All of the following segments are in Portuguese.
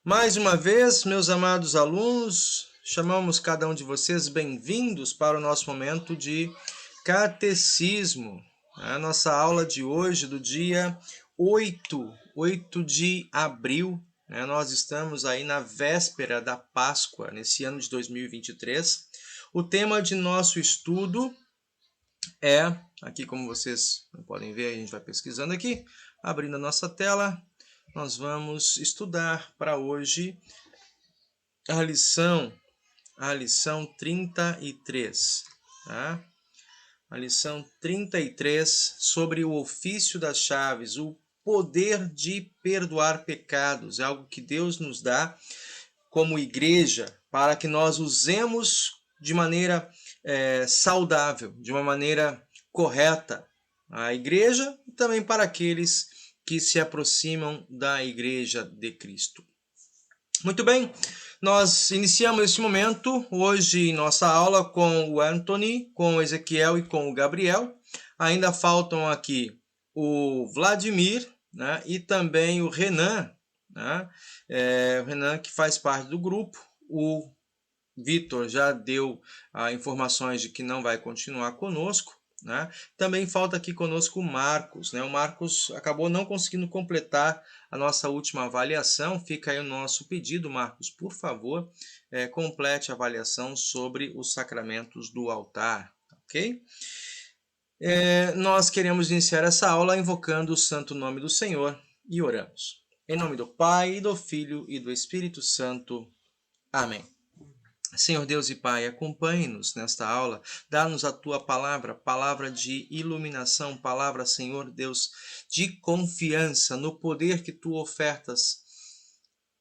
Mais uma vez, meus amados alunos, chamamos cada um de vocês bem-vindos para o nosso momento de catecismo. A nossa aula de hoje, do dia 8 de abril, nós estamos aí na véspera da Páscoa, nesse ano de 2023. O tema de nosso estudo é, aqui como vocês podem ver, a gente vai pesquisando aqui, abrindo a nossa tela. Nós vamos estudar para hoje a lição 33, tá? A lição 33 sobre o ofício das chaves, o poder de perdoar pecados. É algo que Deus nos dá como igreja para que nós usemos de maneira saudável, de uma maneira correta a igreja e também para aqueles que se aproximam da Igreja de Cristo. Muito bem, nós iniciamos esse momento hoje em nossa aula com o Anthony, com o Ezequiel e com o Gabriel. Ainda faltam aqui o Vladimir, né, e também o Renan, né, o Renan que faz parte do grupo. O Vitor já deu informações de que não vai continuar conosco. Né? Também falta aqui conosco o Marcos. Né? O Marcos acabou não conseguindo completar a nossa última avaliação. Fica aí o nosso pedido, Marcos, por favor, complete a avaliação sobre os sacramentos do altar. Ok? Nós queremos iniciar essa aula invocando o santo nome do Senhor e oramos. Em nome do Pai, do Filho e do Espírito Santo. Amém. Senhor Deus e Pai, acompanhe-nos nesta aula, dá-nos a Tua palavra, palavra de iluminação, palavra, Senhor Deus, de confiança no poder que Tu ofertas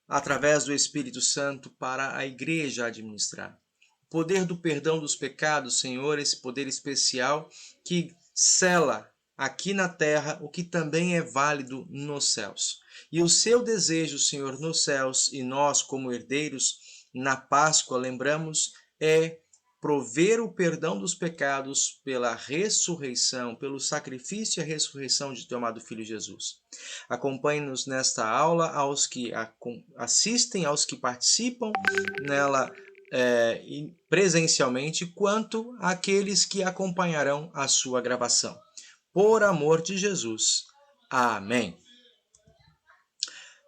através do Espírito Santo para a igreja administrar. O poder do perdão dos pecados, Senhor, esse poder especial que sela aqui na terra o que também é válido nos céus. E o seu desejo, Senhor, nos céus e nós como herdeiros, na Páscoa, lembramos, é prover o perdão dos pecados pela ressurreição, pelo sacrifício e a ressurreição de teu amado Filho Jesus. Acompanhe-nos nesta aula, aos que assistem, aos que participam nela presencialmente, quanto àqueles que acompanharão a sua gravação. Por amor de Jesus. Amém.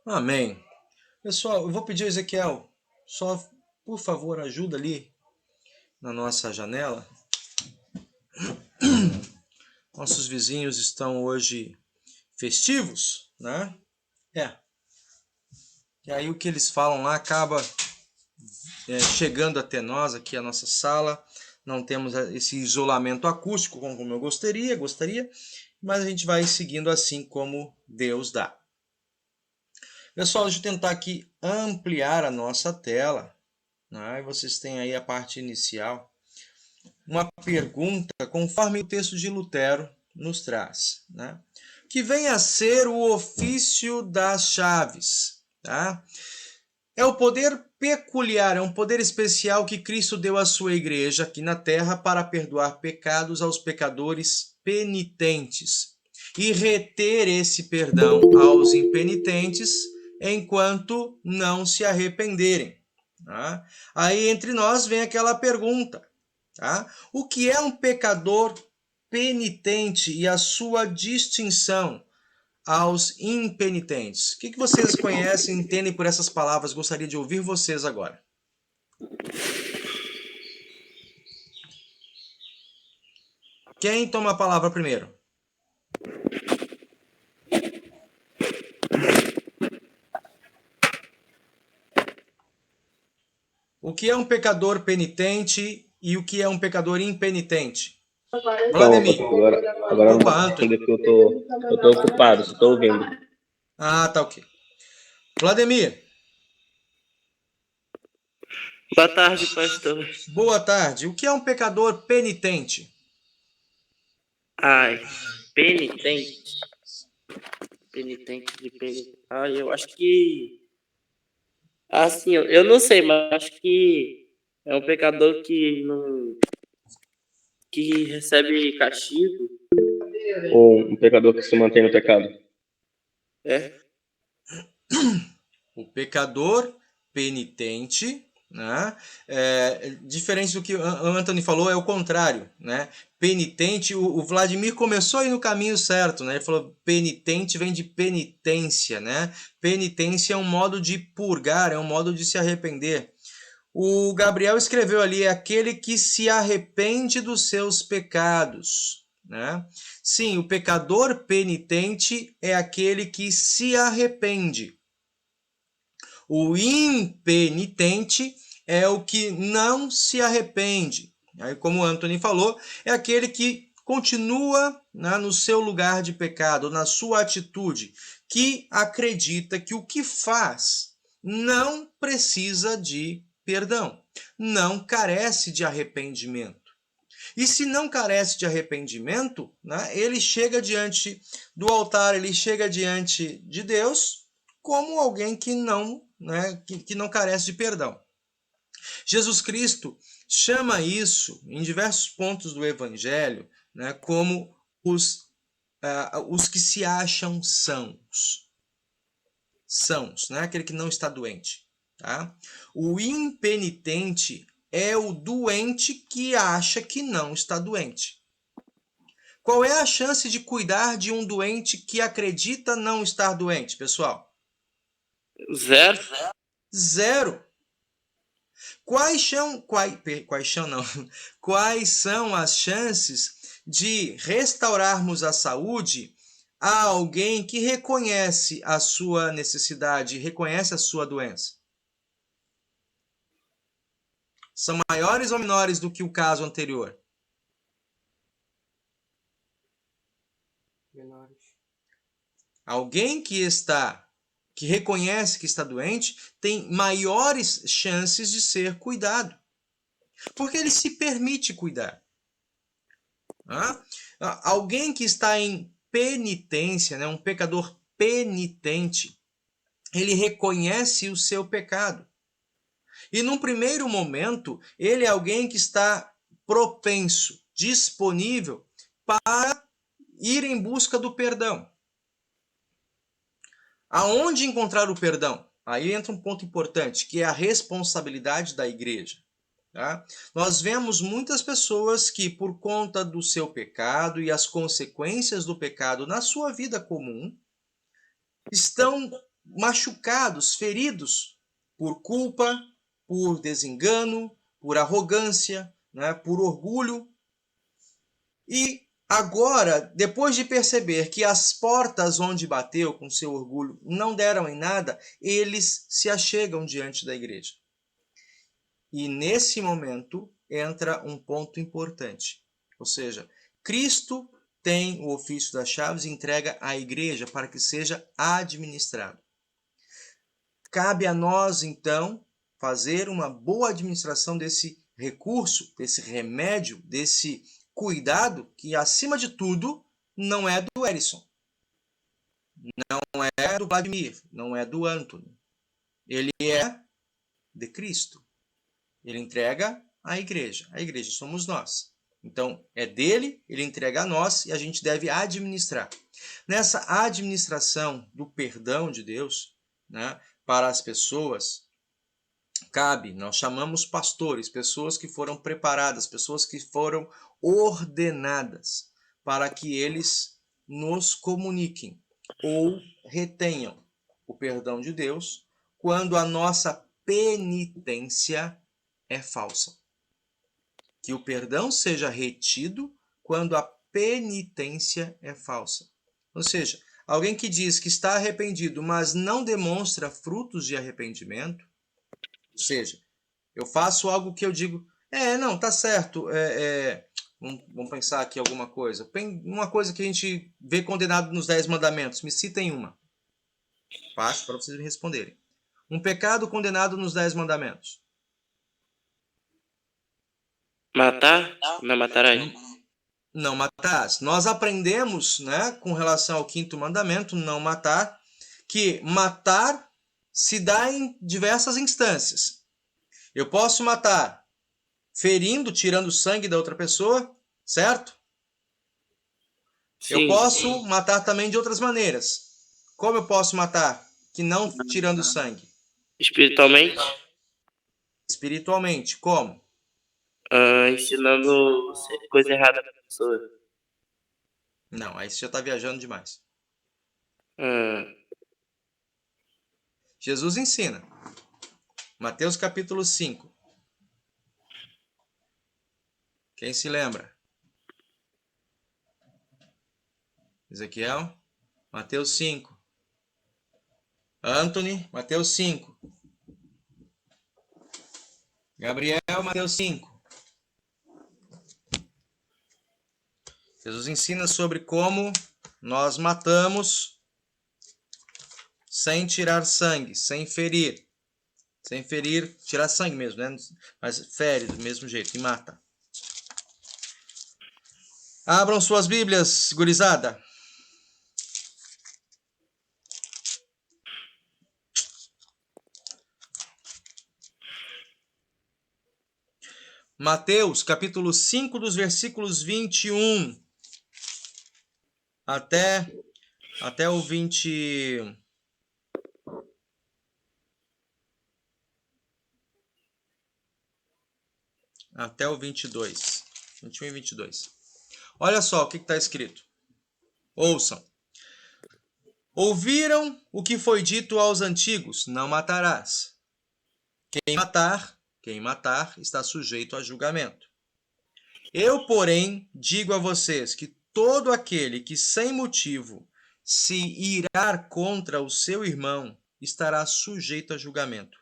Amém. Pessoal, eu vou pedir ao Ezequiel, só, por favor, ajuda ali na nossa janela. Nossos vizinhos estão hoje festivos, né? E aí o que eles falam lá acaba chegando até nós, aqui a nossa sala. Não temos esse isolamento acústico como eu gostaria, mas a gente vai seguindo assim como Deus dá. Pessoal, deixa eu tentar aqui ampliar a nossa tela. Né? Vocês têm aí a parte inicial. Uma pergunta conforme o texto de Lutero nos traz. Né? Que vem a ser o ofício das chaves. Tá? É o poder peculiar, é um poder especial que Cristo deu à sua igreja aqui na terra para perdoar pecados aos pecadores penitentes e reter esse perdão aos impenitentes enquanto não se arrependerem. Tá? Aí entre nós vem aquela pergunta, tá? O que é um pecador penitente e a sua distinção aos impenitentes? O que vocês conhecem, entendem por essas palavras? Gostaria de ouvir vocês agora. Quem toma a palavra primeiro? O que é um pecador penitente e o que é um pecador impenitente? Vladimir. Agora não posso responder porque eu tô ocupado, só tô ouvindo. Ah, tá ok. Vladimir. Boa tarde, pastor. Boa tarde. O que é um pecador penitente? Ai, penitente. Penitente de penitente. Ai, eu acho que... Assim, eu não sei, mas acho que é um pecador que não... que recebe castigo. Ou um pecador que se mantém no pecado? É. O pecador penitente, né? Diferente do que o Anthony falou, é o contrário, né? Penitente, o Vladimir começou aí no caminho certo, né? Ele falou penitente vem de penitência, né? Penitência é um modo de purgar, é um modo de se arrepender. O Gabriel escreveu ali, é aquele que se arrepende dos seus pecados, né? Sim, o pecador penitente é aquele que se arrepende. O impenitente é o que não se arrepende. Aí, como o Anthony falou, é aquele que continua, né, no seu lugar de pecado, na sua atitude, que acredita que o que faz não precisa de perdão, não carece de arrependimento. E se não carece de arrependimento, né, ele chega diante do altar, ele chega diante de Deus como alguém que não, né, que não carece de perdão. Jesus Cristo chama isso, em diversos pontos do Evangelho, né, como os que se acham sãos. Sãos, né, aquele que não está doente. Tá? O impenitente é o doente que acha que não está doente. Qual é a chance de cuidar de um doente que acredita não estar doente, pessoal? Zero. Zero. Quais são as chances de restaurarmos a saúde a alguém que reconhece a sua necessidade, reconhece a sua doença? São maiores ou menores do que o caso anterior? Menores. Alguém que reconhece que está doente tem maiores chances de ser cuidado, porque ele se permite cuidar. Alguém que está em penitência, né, um pecador penitente, ele reconhece o seu pecado. E num primeiro momento, ele é alguém que está propenso, disponível para ir em busca do perdão. Aonde encontrar o perdão? Aí entra um ponto importante, que é a responsabilidade da igreja. Tá? Nós vemos muitas pessoas que, por conta do seu pecado e as consequências do pecado na sua vida comum, estão machucados, feridos por culpa, por desengano, por arrogância, né, por orgulho. E agora, depois de perceber que as portas onde bateu com seu orgulho não deram em nada, eles se achegam diante da igreja. E nesse momento entra um ponto importante. Ou seja, Cristo tem o ofício das chaves e entrega à igreja para que seja administrado. Cabe a nós, então, fazer uma boa administração desse recurso, desse remédio, desse cuidado que, acima de tudo, não é do Erison, não é do Vladimir, não é do Anthony. Ele é de Cristo. Ele entrega à igreja. A igreja somos nós. Então, é dele, ele entrega a nós e a gente deve administrar. Nessa administração do perdão de Deus, né, para as pessoas, cabe, nós chamamos pastores, pessoas que foram preparadas, pessoas que foram ordenadas para que eles nos comuniquem ou retenham o perdão de Deus quando a nossa penitência é falsa. Que o perdão seja retido quando a penitência é falsa. Ou seja, alguém que diz que está arrependido, mas não demonstra frutos de arrependimento, ou seja, eu faço algo que eu digo, não, tá certo, vamos pensar aqui alguma coisa. Uma coisa que a gente vê condenado nos 10 mandamentos, me citem uma. Fácil para vocês me responderem. Um pecado condenado nos 10 mandamentos. Matar? Não matarás. Não matarás. Nós aprendemos, né, com relação ao 5º mandamento, não matar, que matar se dá em diversas instâncias. Eu posso matar ferindo, tirando sangue da outra pessoa, certo? Sim. Eu posso matar também de outras maneiras. Como eu posso matar? Que não tirando sangue. espiritualmente, Espiritualmente, como? ensinando coisa errada pra pessoa. Não, aí você já está viajando demais. Ah, Jesus ensina. Mateus capítulo 5. Quem se lembra? Ezequiel? Mateus 5. Anthony, Mateus 5. Gabriel, Mateus 5. Jesus ensina sobre como nós matamos sem tirar sangue, sem ferir. Sem ferir, tirar sangue mesmo, né? Mas fere do mesmo jeito e mata. Abram suas Bíblias, gurizada. Mateus, capítulo 5, dos versículos 21 até o 20... Até o 22. 21 e 22. Olha só o que está escrito. Ouçam. Ouviram o que foi dito aos antigos: não matarás. Quem matar está sujeito a julgamento. Eu, porém, digo a vocês que todo aquele que sem motivo se irar contra o seu irmão estará sujeito a julgamento.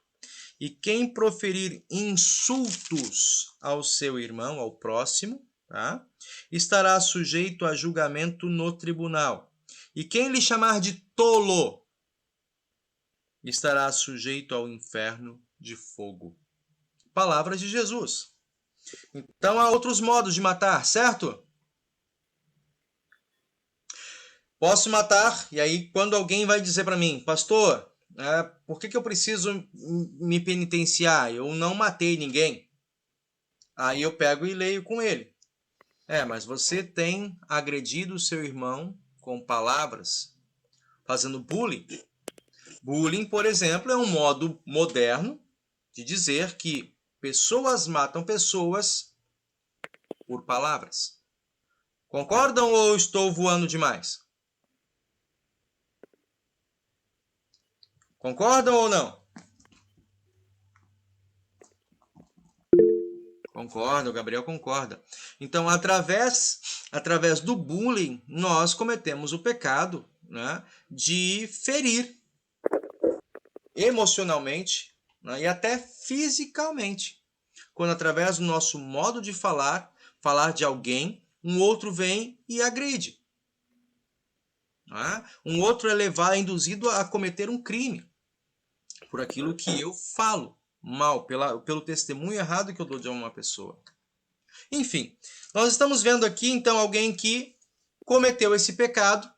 E quem proferir insultos ao seu irmão, ao próximo, tá? Estará sujeito a julgamento no tribunal. E quem lhe chamar de tolo estará sujeito ao inferno de fogo. Palavras de Jesus. Então há outros modos de matar, certo? Posso matar, e aí quando alguém vai dizer para mim, pastor, por que eu preciso me penitenciar? Eu não matei ninguém. Aí eu pego e leio com ele. Mas você tem agredido o seu irmão com palavras, fazendo bullying. Bullying, por exemplo, é um modo moderno de dizer que pessoas matam pessoas por palavras. Concordam ou estou voando demais? Concordam ou não? Concorda, o Gabriel concorda. Então, através do bullying, nós cometemos o pecado, né, de ferir emocionalmente, né, e até fisicamente. Quando através do nosso modo de falar de alguém, um outro vem e agride. Né? Um outro é induzido a cometer um crime por aquilo que eu falo mal, pelo testemunho errado que eu dou de uma pessoa. Enfim, nós estamos vendo aqui, então, alguém que cometeu esse pecado,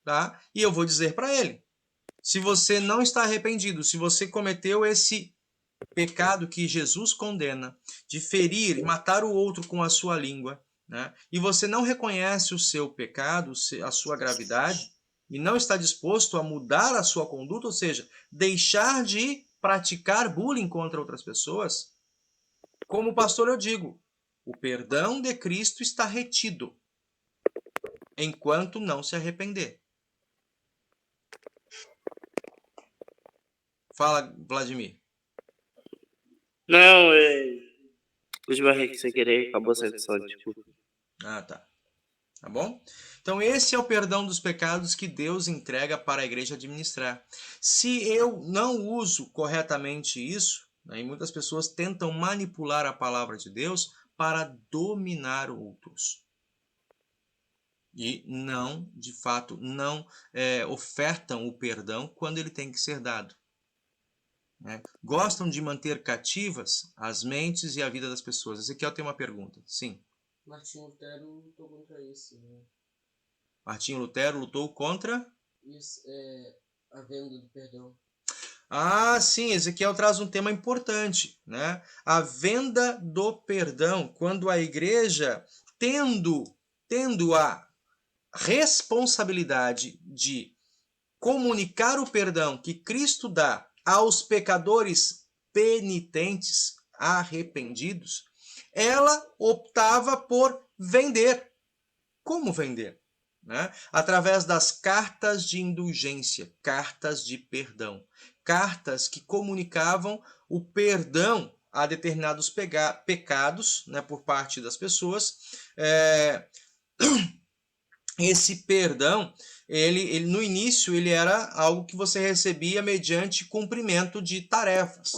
tá? E eu vou dizer para ele, se você não está arrependido, se você cometeu esse pecado que Jesus condena, de ferir e matar o outro com a sua língua, né? E você não reconhece o seu pecado, a sua gravidade, e não está disposto a mudar a sua conduta, ou seja, deixar de praticar bullying contra outras pessoas, como pastor eu digo, o perdão de Cristo está retido, enquanto não se arrepender. Fala, Vladimir. não, eu esbarrei sem querer, acabou sendo só, tipo. Ah, tá. Tá bom? Então, esse é o perdão dos pecados que Deus entrega para a igreja administrar. Se eu não uso corretamente isso, né, e muitas pessoas tentam manipular a palavra de Deus para dominar outros. E não, de fato, não ofertam o perdão quando ele tem que ser dado. Né? Gostam de manter cativas as mentes e a vida das pessoas. Ezequiel tem uma pergunta. Sim. Martinho Lutero lutou contra isso, né? Martinho Lutero lutou contra? Isso, a venda do perdão. Ah, sim, Ezequiel traz um tema importante, né? A venda do perdão, quando a igreja, tendo a responsabilidade de comunicar o perdão que Cristo dá aos pecadores penitentes, arrependidos, ela optava por vender. Como vender? Né? Através das cartas de indulgência, cartas de perdão. Cartas que comunicavam o perdão a determinados pecados, né, por parte das pessoas. Esse perdão, ele no início, ele era algo que você recebia mediante cumprimento de tarefas.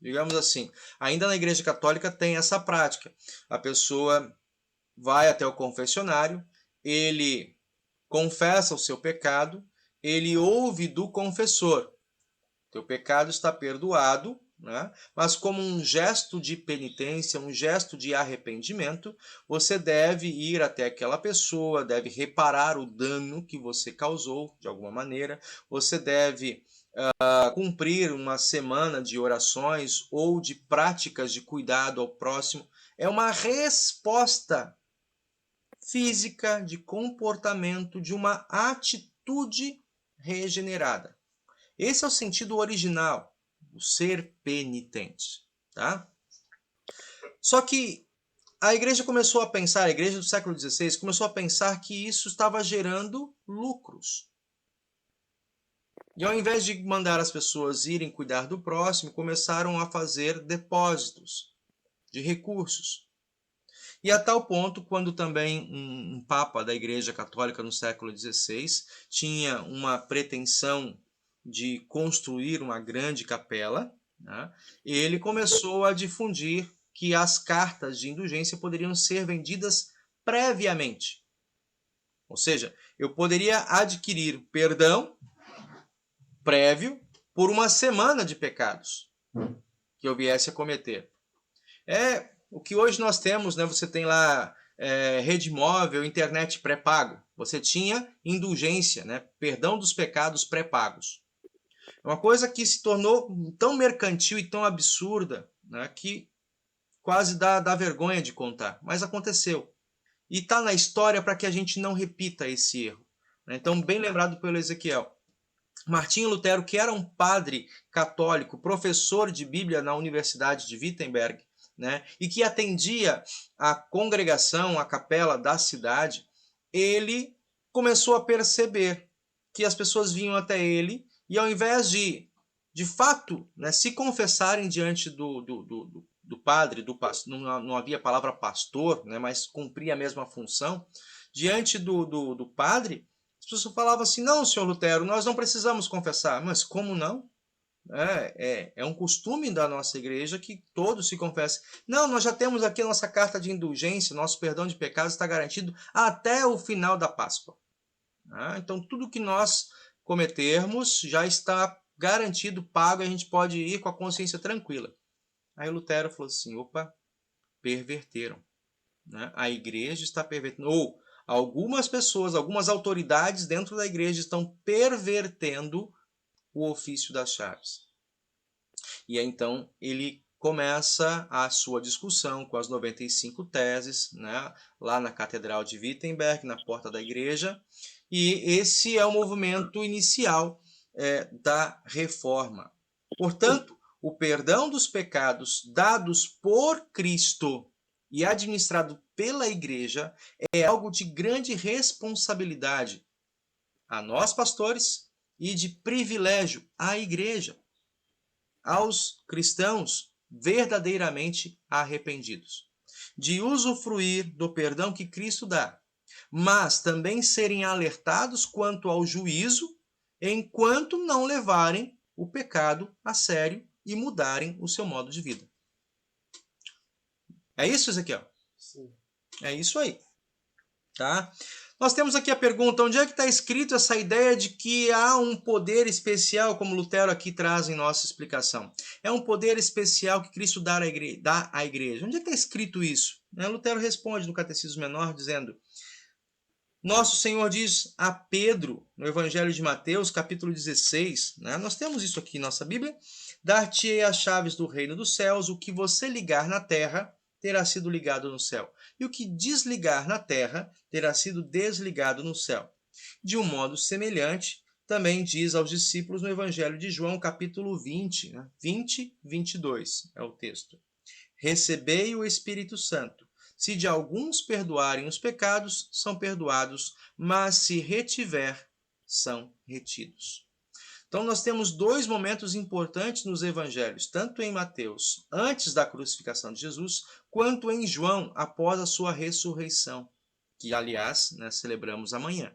Digamos assim. Ainda na Igreja Católica tem essa prática. A pessoa vai até o confessionário, ele confessa o seu pecado, ele ouve do confessor: teu pecado está perdoado, né? Mas como um gesto de penitência, um gesto de arrependimento, você deve ir até aquela pessoa, deve reparar o dano que você causou de alguma maneira, você deve cumprir uma semana de orações ou de práticas de cuidado ao próximo. É uma resposta física, de comportamento, de uma atitude regenerada. Esse é o sentido original, o ser penitente. Tá? Só que a igreja começou a pensar, a igreja do século XVI começou a pensar que isso estava gerando lucros. E ao invés de mandar as pessoas irem cuidar do próximo, começaram a fazer depósitos de recursos. E a tal ponto, quando também um papa da Igreja Católica no século XVI tinha uma pretensão de construir uma grande capela, né, ele começou a difundir que as cartas de indulgência poderiam ser vendidas previamente. Ou seja, eu poderia adquirir perdão prévio por uma semana de pecados que eu viesse a cometer. É o que hoje nós temos, né? Você tem lá rede móvel, internet pré-pago. Você tinha indulgência, né? Perdão dos pecados pré-pagos. É uma coisa que se tornou tão mercantil e tão absurda, né, que quase dá vergonha de contar. Mas aconteceu. E está na história para que a gente não repita esse erro. Então, bem lembrado pelo Ezequiel. Martinho Lutero, que era um padre católico, professor de Bíblia na Universidade de Wittenberg, né, e que atendia a congregação, a capela da cidade, ele começou a perceber que as pessoas vinham até ele e, ao invés de fato, né, se confessarem diante do padre, não havia a palavra pastor, né, mas cumpria a mesma função, diante do padre, as pessoas falavam assim: não, senhor Lutero, nós não precisamos confessar. Mas como não? É um costume da nossa igreja que todos se confessem. Não, nós já temos aqui a nossa carta de indulgência, nosso perdão de pecados está garantido até o final da Páscoa. Então, tudo que nós cometermos já está garantido, pago, e a gente pode ir com a consciência tranquila. Aí Lutero falou assim: opa, perverteram. A igreja está pervertendo. Ou algumas pessoas, algumas autoridades dentro da igreja estão pervertendo o ofício das chaves. E aí, então, ele começa a sua discussão com as 95 teses, né, lá na Catedral de Wittenberg, na porta da igreja. E esse é o movimento inicial da reforma. Portanto, o perdão dos pecados dados por Cristo e administrado pela igreja é algo de grande responsabilidade a nós, pastores, e de privilégio à igreja, aos cristãos verdadeiramente arrependidos, de usufruir do perdão que Cristo dá, mas também serem alertados quanto ao juízo enquanto não levarem o pecado a sério e mudarem o seu modo de vida. É isso, Ezequiel? Sim. É isso aí. Tá? Nós temos aqui a pergunta: onde é que está escrito essa ideia de que há um poder especial, como Lutero aqui traz em nossa explicação? É um poder especial que Cristo dá à igreja. Onde é que está escrito isso? Lutero responde no Catecismo Menor dizendo: nosso Senhor diz a Pedro, no Evangelho de Mateus, capítulo 16, nós temos isso aqui em nossa Bíblia: dar-te-ei as chaves do reino dos céus, o que você ligar na terra terá sido ligado no céu, e o que desligar na terra terá sido desligado no céu. De um modo semelhante, também diz aos discípulos no Evangelho de João, capítulo 20, né? 20, 22 é o texto. Recebei o Espírito Santo. Se de alguns perdoarem os pecados, são perdoados, mas se retiver, são retidos. Então nós temos dois momentos importantes nos evangelhos, tanto em Mateus, antes da crucificação de Jesus, quanto em João, após a sua ressurreição, que aliás, né, celebramos amanhã.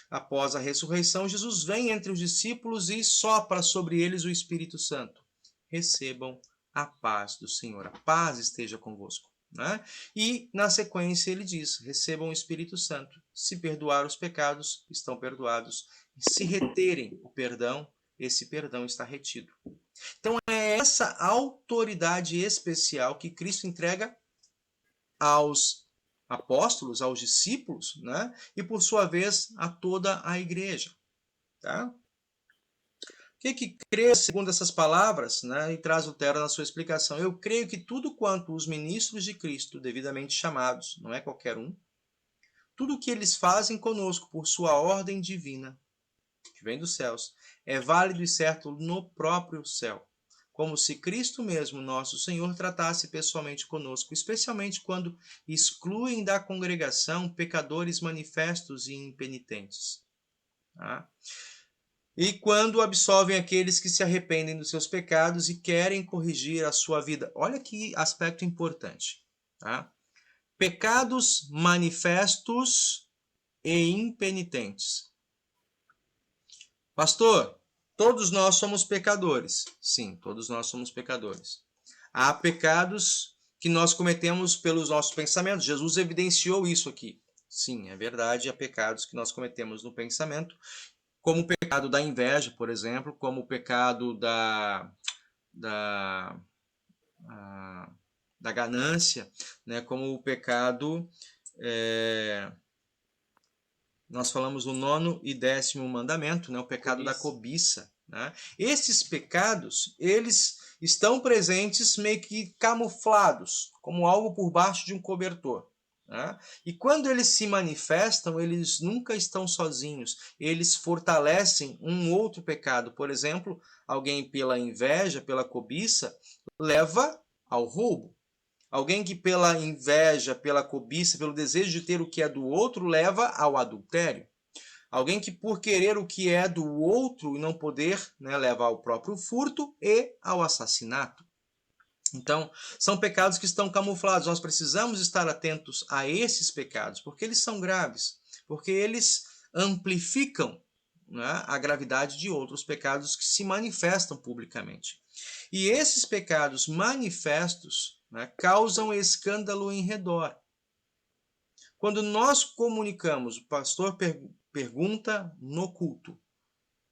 Após a ressurreição, Jesus vem entre os discípulos e sopra sobre eles o Espírito Santo. Recebam a paz do Senhor, a paz esteja convosco. Né? E na sequência ele diz, recebam o Espírito Santo. Se perdoar os pecados, estão perdoados. Se reterem o perdão, esse perdão está retido. Então é essa autoridade especial que Cristo entrega aos apóstolos, aos discípulos, né? E por sua vez a toda a igreja. Tá? O que crê segundo essas palavras, né? E traz Lutero na sua explicação? Eu creio que tudo quanto os ministros de Cristo, devidamente chamados, não é qualquer um, tudo o que eles fazem conosco por sua ordem divina, que vem dos céus, é válido e certo no próprio céu, como se Cristo mesmo, nosso Senhor, tratasse pessoalmente conosco, especialmente quando excluem da congregação pecadores manifestos e impenitentes. Tá? E quando absolvem aqueles que se arrependem dos seus pecados e querem corrigir a sua vida. Olha que aspecto importante. Tá? Pecados manifestos e impenitentes. Pastor, todos nós somos pecadores. Sim, todos nós somos pecadores. Há pecados que nós cometemos pelos nossos pensamentos. Jesus evidenciou isso aqui. Sim, é verdade, há pecados que nós cometemos no pensamento, como o pecado da inveja, por exemplo, como o pecado da ganância, né? Como o pecado... Nós falamos o 9º e 10º mandamento, né? O pecado da cobiça. Né? Esses pecados, eles estão presentes meio que camuflados, como algo por baixo de um cobertor. Né? E quando eles se manifestam, eles nunca estão sozinhos. Eles fortalecem um outro pecado. Por exemplo, alguém pela inveja, pela cobiça, leva ao roubo. Alguém que pela inveja, pela cobiça, pelo desejo de ter o que é do outro, leva ao adultério. Alguém que por querer o que é do outro e não poder, né, leva ao próprio furto e ao assassinato. Então, são pecados que estão camuflados. Nós precisamos estar atentos a esses pecados, porque eles são graves, porque eles amplificam, né, a gravidade de outros pecados que se manifestam publicamente. E esses pecados manifestos, né, causam escândalo em redor. Quando nós comunicamos, o pastor pergunta no culto: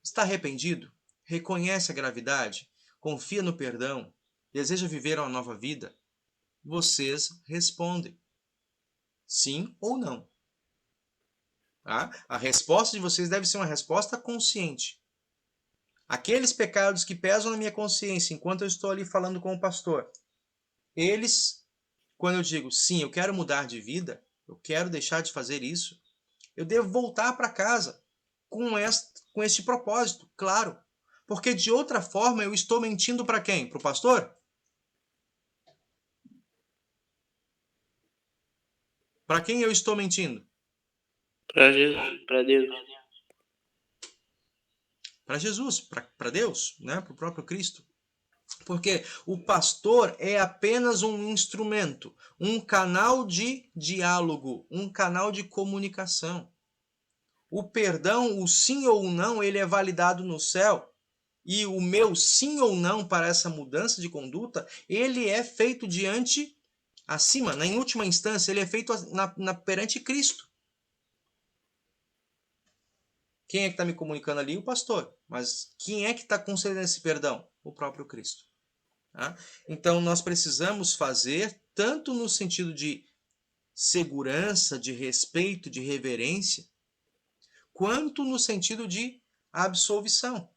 está arrependido? Reconhece a gravidade? Confia no perdão? Deseja viver uma nova vida? Vocês respondem sim ou não. Tá? A resposta de vocês deve ser uma resposta consciente. Aqueles pecados que pesam na minha consciência enquanto eu estou ali falando com o pastor, eles, quando eu digo sim, eu quero mudar de vida, eu quero deixar de fazer isso, eu devo voltar para casa com este propósito, claro. Porque de outra forma eu estou mentindo para quem? Para o pastor? Para quem eu estou mentindo? Para Jesus, para Deus. Para Jesus, para Deus, né? Para o próprio Cristo. Porque o pastor é apenas um instrumento, um canal de diálogo, um canal de comunicação. O perdão, o sim ou não, ele é validado no céu. E o meu sim ou não para essa mudança de conduta, ele é feito diante, acima, em última instância, ele é feito perante Cristo. Quem é que está me comunicando ali? O pastor. Mas quem é que está concedendo esse perdão? O próprio Cristo. Tá? Então, nós precisamos fazer, tanto no sentido de segurança, de respeito, de reverência, quanto no sentido de absolvição.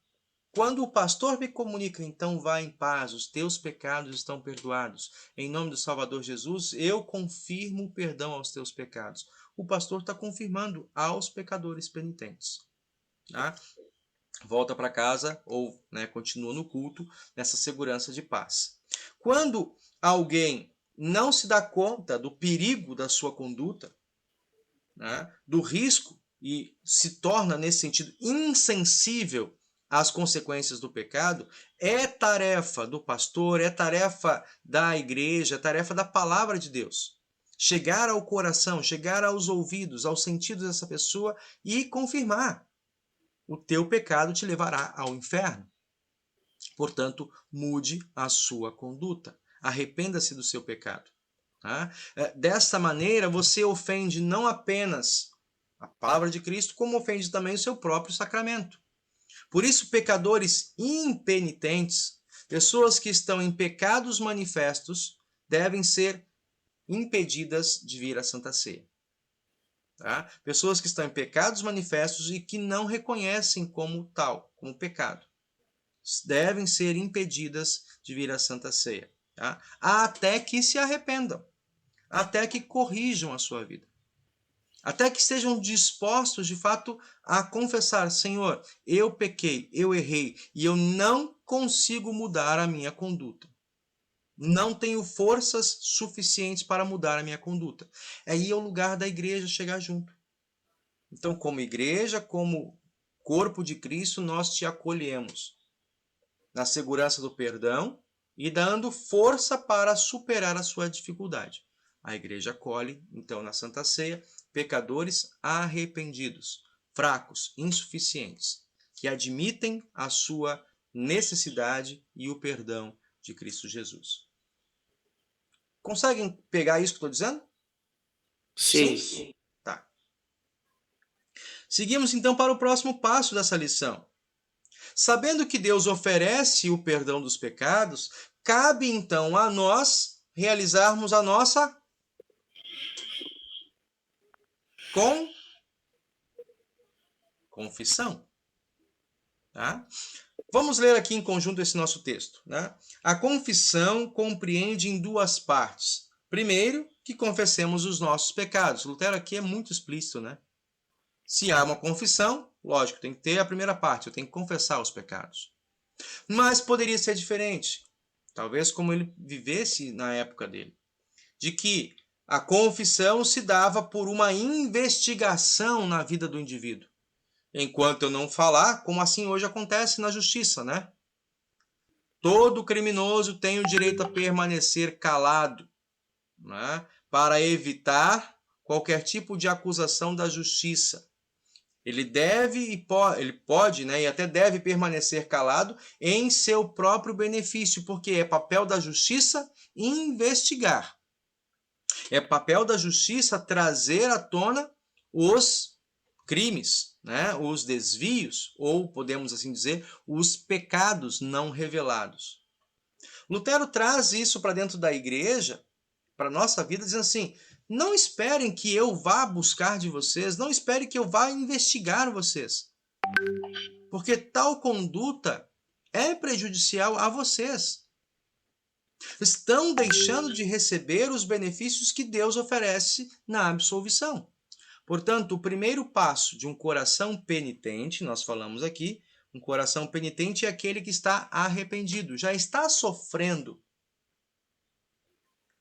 Quando o pastor me comunica, então vá em paz, os teus pecados estão perdoados. Em nome do Salvador Jesus, eu confirmo o perdão aos teus pecados. O pastor está confirmando aos pecadores penitentes. Tá? volta para casa ou, né, continua no culto nessa segurança de paz. Quando alguém não se dá conta do perigo da sua conduta, né, do risco, e se torna, nesse sentido, insensível às consequências do pecado, é tarefa do pastor, é tarefa da igreja, é tarefa da palavra de Deus. Chegar ao coração, chegar aos ouvidos, aos sentidos dessa pessoa e confirmar: o teu pecado te levará ao inferno. Portanto, mude a sua conduta. Arrependa-se do seu pecado. Tá? Dessa maneira, você ofende não apenas a palavra de Cristo, como ofende também o seu próprio sacramento. Por isso, pecadores impenitentes, pessoas que estão em pecados manifestos, devem ser impedidas de vir à Santa Ceia. Tá? Pessoas que estão em pecados manifestos e que não reconhecem como tal, como pecado, devem ser impedidas de vir à Santa Ceia. Tá? Até que se arrependam, até que corrijam a sua vida, até que estejam dispostos de fato a confessar: Senhor, eu pequei, eu errei e eu não consigo mudar a minha conduta. Não tenho forças suficientes para mudar a minha conduta. Aí é o lugar da igreja chegar junto. Então, como igreja, como corpo de Cristo, nós te acolhemos na segurança do perdão e dando força para superar a sua dificuldade. A igreja acolhe, então, na Santa Ceia, pecadores arrependidos, fracos, insuficientes, que admitem a sua necessidade e o perdão de Cristo Jesus. Conseguem pegar isso que estou dizendo? Sim. Tá. Seguimos então para o próximo passo dessa lição. Sabendo que Deus oferece o perdão dos pecados, cabe então a nós realizarmos a nossa confissão. Tá? Vamos ler aqui em conjunto esse nosso texto. Né? A confissão compreende em duas partes. Primeiro, que confessemos os nossos pecados. Lutero aqui é muito explícito, né? Se há uma confissão, lógico, tem que ter a primeira parte, eu tenho que confessar os pecados. Mas poderia ser diferente, talvez como ele vivesse na época dele, de que a confissão se dava por uma investigação na vida do indivíduo. Enquanto eu não falar, como assim hoje acontece na justiça, né? Todo criminoso tem o direito a permanecer calado, né? Para evitar qualquer tipo de acusação da justiça. Ele pode, né, e até deve permanecer calado em seu próprio benefício, porque é papel da justiça investigar. É papel da justiça trazer à tona os crimes, né, os desvios, ou podemos assim dizer, os pecados não revelados. Lutero traz isso para dentro da igreja, para a nossa vida, dizendo assim: não esperem que eu vá buscar de vocês, não esperem que eu vá investigar vocês, porque tal conduta é prejudicial a vocês. Estão deixando de receber os benefícios que Deus oferece na absolvição. Portanto, o primeiro passo de um coração penitente, nós falamos aqui, um coração penitente é aquele que está arrependido, já está sofrendo.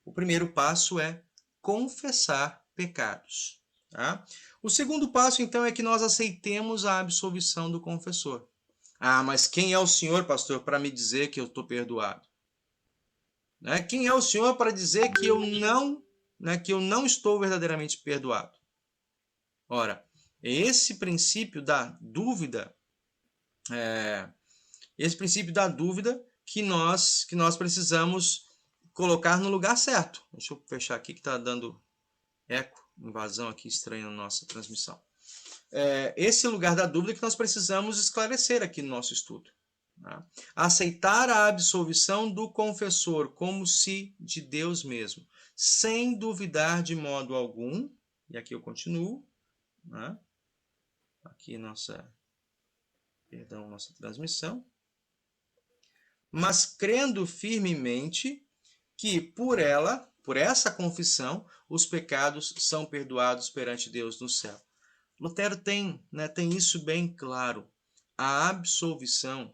O primeiro passo é confessar pecados. Tá? O segundo passo, então, é que nós aceitemos a absolvição do confessor. Ah, mas quem é o Senhor, pastor, para me dizer que eu estou perdoado? Né? Quem é o Senhor para dizer que eu não estou verdadeiramente perdoado? Ora, esse princípio da dúvida, que nós precisamos colocar no lugar certo. Deixa eu fechar aqui que está dando eco, invasão aqui estranha na nossa transmissão. Esse lugar da dúvida que nós precisamos esclarecer aqui no nosso estudo. Tá? Aceitar a absolvição do confessor como se de Deus mesmo, sem duvidar de modo algum, e aqui eu continuo, né? Aqui nossa transmissão, mas crendo firmemente que por essa confissão, os pecados são perdoados perante Deus no céu. Lutero tem isso bem claro. a absolvição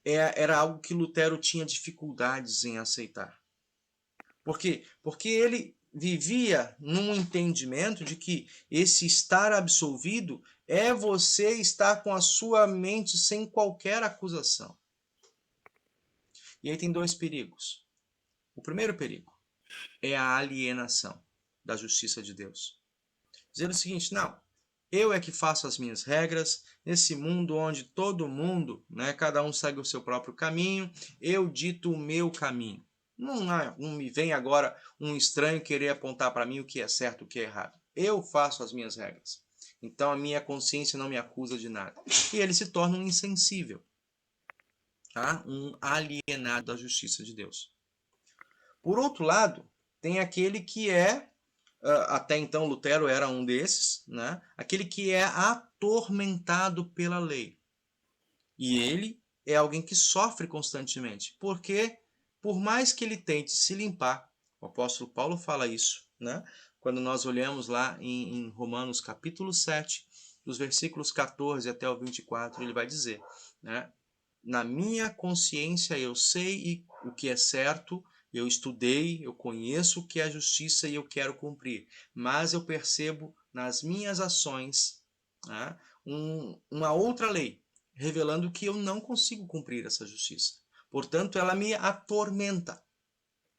era algo que Lutero tinha dificuldades em aceitar. Por quê? Porque ele vivia num entendimento de que esse estar absolvido é você estar com a sua mente sem qualquer acusação. E aí tem dois perigos. O primeiro perigo é a alienação da justiça de Deus. Dizendo o seguinte, não, eu é que faço as minhas regras, nesse mundo onde todo mundo, né, cada um segue o seu próprio caminho, eu dito o meu caminho. Não me vem agora um estranho querer apontar para mim o que é certo e o que é errado. Eu faço as minhas regras. Então a minha consciência não me acusa de nada. E ele se torna um insensível, tá? Um alienado da justiça de Deus. Por outro lado, tem aquele que é, até então Lutero era um desses, né? Aquele que é atormentado pela lei. E ele é alguém que sofre constantemente, porque por mais que ele tente se limpar, o apóstolo Paulo fala isso, né? Quando nós olhamos lá em Romanos capítulo 7, dos versículos 14 até o 24, ele vai dizer, né? Na minha consciência eu sei o que é certo, eu estudei, eu conheço o que é justiça e eu quero cumprir, mas eu percebo nas minhas ações, né, uma outra lei, revelando que eu não consigo cumprir essa justiça. Portanto, ela me atormenta.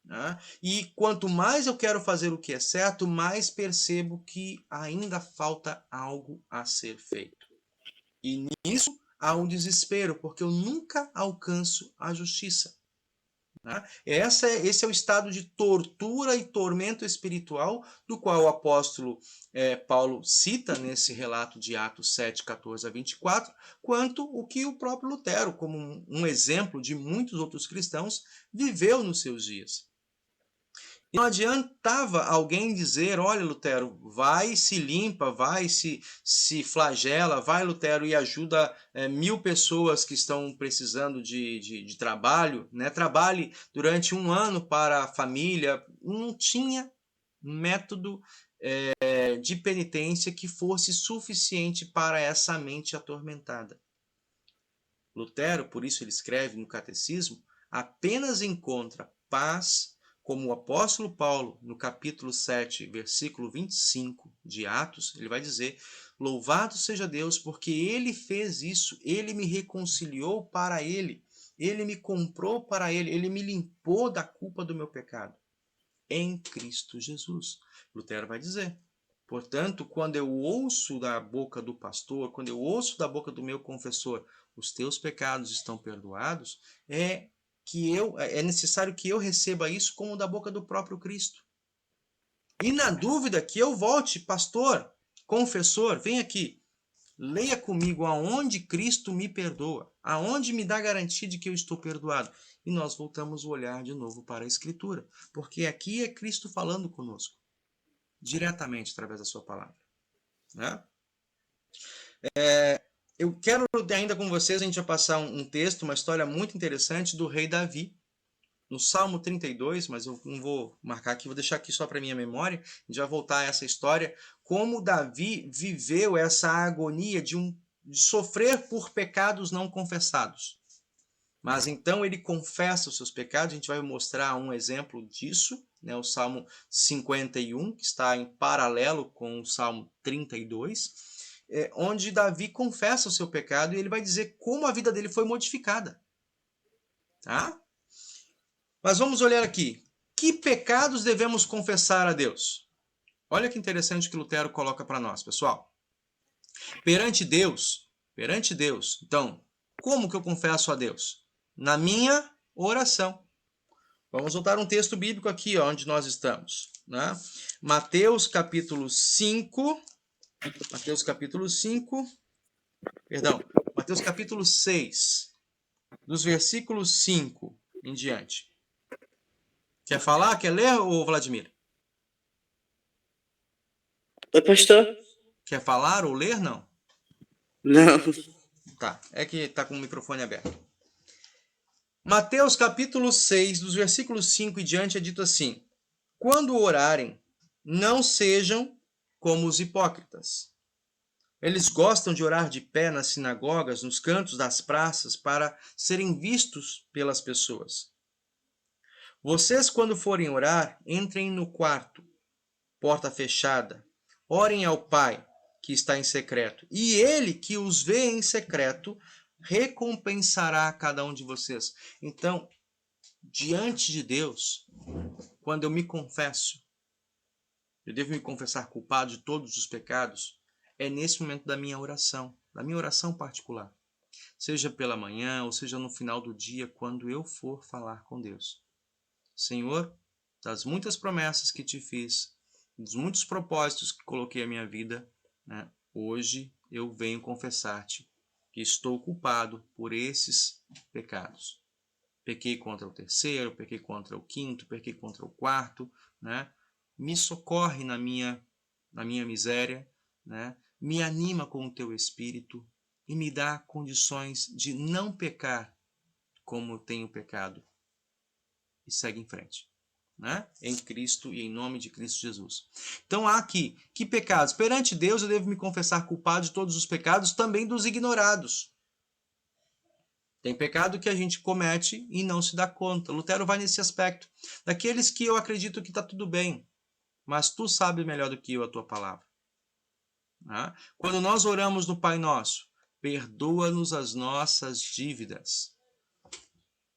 Né? E quanto mais eu quero fazer o que é certo, mais percebo que ainda falta algo a ser feito. E nisso há um desespero, porque eu nunca alcanço a justiça. Né? Esse é o estado de tortura e tormento espiritual do qual o apóstolo Paulo cita nesse relato de Atos 7, 14 a 24, quanto o que o próprio Lutero, como um exemplo de muitos outros cristãos, viveu nos seus dias. E não adiantava alguém dizer, olha, Lutero, vai, se limpa, vai, se flagela, vai, Lutero, e ajuda 1000 pessoas que estão precisando de trabalho, né? Trabalhe durante 1 ano para a família. Não tinha método de penitência que fosse suficiente para essa mente atormentada. Lutero, por isso ele escreve no Catecismo, apenas encontra paz, como o apóstolo Paulo, no capítulo 7, versículo 25 de Atos, ele vai dizer, louvado seja Deus, porque ele fez isso, ele me reconciliou para ele me comprou para ele me limpou da culpa do meu pecado, em Cristo Jesus. Lutero vai dizer, portanto, quando eu ouço da boca do pastor, quando eu ouço da boca do meu confessor, os teus pecados estão perdoados, é necessário que eu receba isso como da boca do próprio Cristo. E na dúvida que eu volte, pastor, confessor, vem aqui, leia comigo aonde Cristo me perdoa, aonde me dá garantia de que eu estou perdoado. E nós voltamos o olhar de novo para a Escritura, porque aqui é Cristo falando conosco, diretamente através da sua palavra. Né? Eu quero ainda com vocês, a gente vai passar um texto, uma história muito interessante do rei Davi, no Salmo 32, mas eu não vou marcar aqui, vou deixar aqui só para minha memória, a gente vai voltar a essa história, como Davi viveu essa agonia de sofrer por pecados não confessados. Mas então ele confessa os seus pecados, a gente vai mostrar um exemplo disso, né, o Salmo 51, que está em paralelo com o Salmo 32, onde Davi confessa o seu pecado e ele vai dizer como a vida dele foi modificada. Tá? Mas vamos olhar aqui. Que pecados devemos confessar a Deus? Olha que interessante que Lutero coloca para nós, pessoal. Perante Deus, então, como que eu confesso a Deus? Na minha oração. Vamos voltar um texto bíblico aqui, onde nós estamos. Né? Mateus capítulo 6, dos versículos 5 em diante. Quer falar? Quer ler, ou Vladimir? Oi, pastor? Quer falar ou ler? Não. Não. Tá, é que tá com o microfone aberto. Mateus capítulo 6, dos versículos 5 em diante, é dito assim: quando orarem, não sejam como os hipócritas, Eles gostam de orar de pé nas sinagogas, nos cantos das praças, para serem vistos pelas pessoas. Vocês, quando forem orar, entrem no quarto, porta fechada. Orem ao Pai, que está em secreto. E Ele, que os vê em secreto, recompensará cada um de vocês. Então, diante de Deus, quando eu me confesso, eu devo me confessar culpado de todos os pecados, é nesse momento da minha oração particular. Seja pela manhã ou seja no final do dia, quando eu for falar com Deus. Senhor, das muitas promessas que te fiz, dos muitos propósitos que coloquei na minha vida, né, hoje eu venho confessar-te que estou culpado por esses pecados. Pequei contra o terceiro, pequei contra o quinto, pequei contra o quarto, né? Me socorre na minha miséria, né? Me anima com o teu espírito e me dá condições de não pecar como tenho pecado. E segue em frente, né? Em Cristo e em nome de Cristo Jesus. Então há aqui, que pecados? Perante Deus eu devo me confessar culpado de todos os pecados, também dos ignorados. Tem pecado que a gente comete e não se dá conta. Lutero vai nesse aspecto. Daqueles que eu acredito que está tudo bem, mas tu sabes melhor do que eu a tua palavra. Né? Quando nós oramos no Pai Nosso, perdoa-nos as nossas dívidas.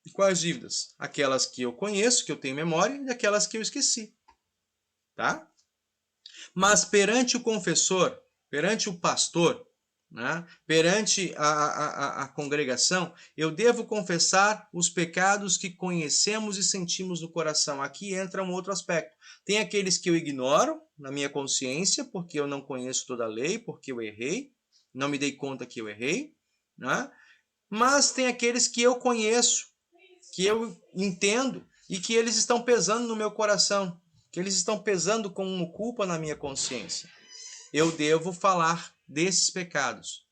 E quais dívidas? Aquelas que eu conheço, que eu tenho memória, e aquelas que eu esqueci. Tá? Mas perante o confessor, perante o pastor, né, perante a congregação, eu devo confessar os pecados que conhecemos e sentimos no coração. Aqui entra um outro aspecto. Tem aqueles que eu ignoro na minha consciência, porque eu não conheço toda a lei, porque eu errei, não me dei conta que eu errei, né? Mas tem aqueles que eu conheço, que eu entendo e que eles estão pesando no meu coração, que eles estão pesando como culpa na minha consciência. Eu devo falar desses pecados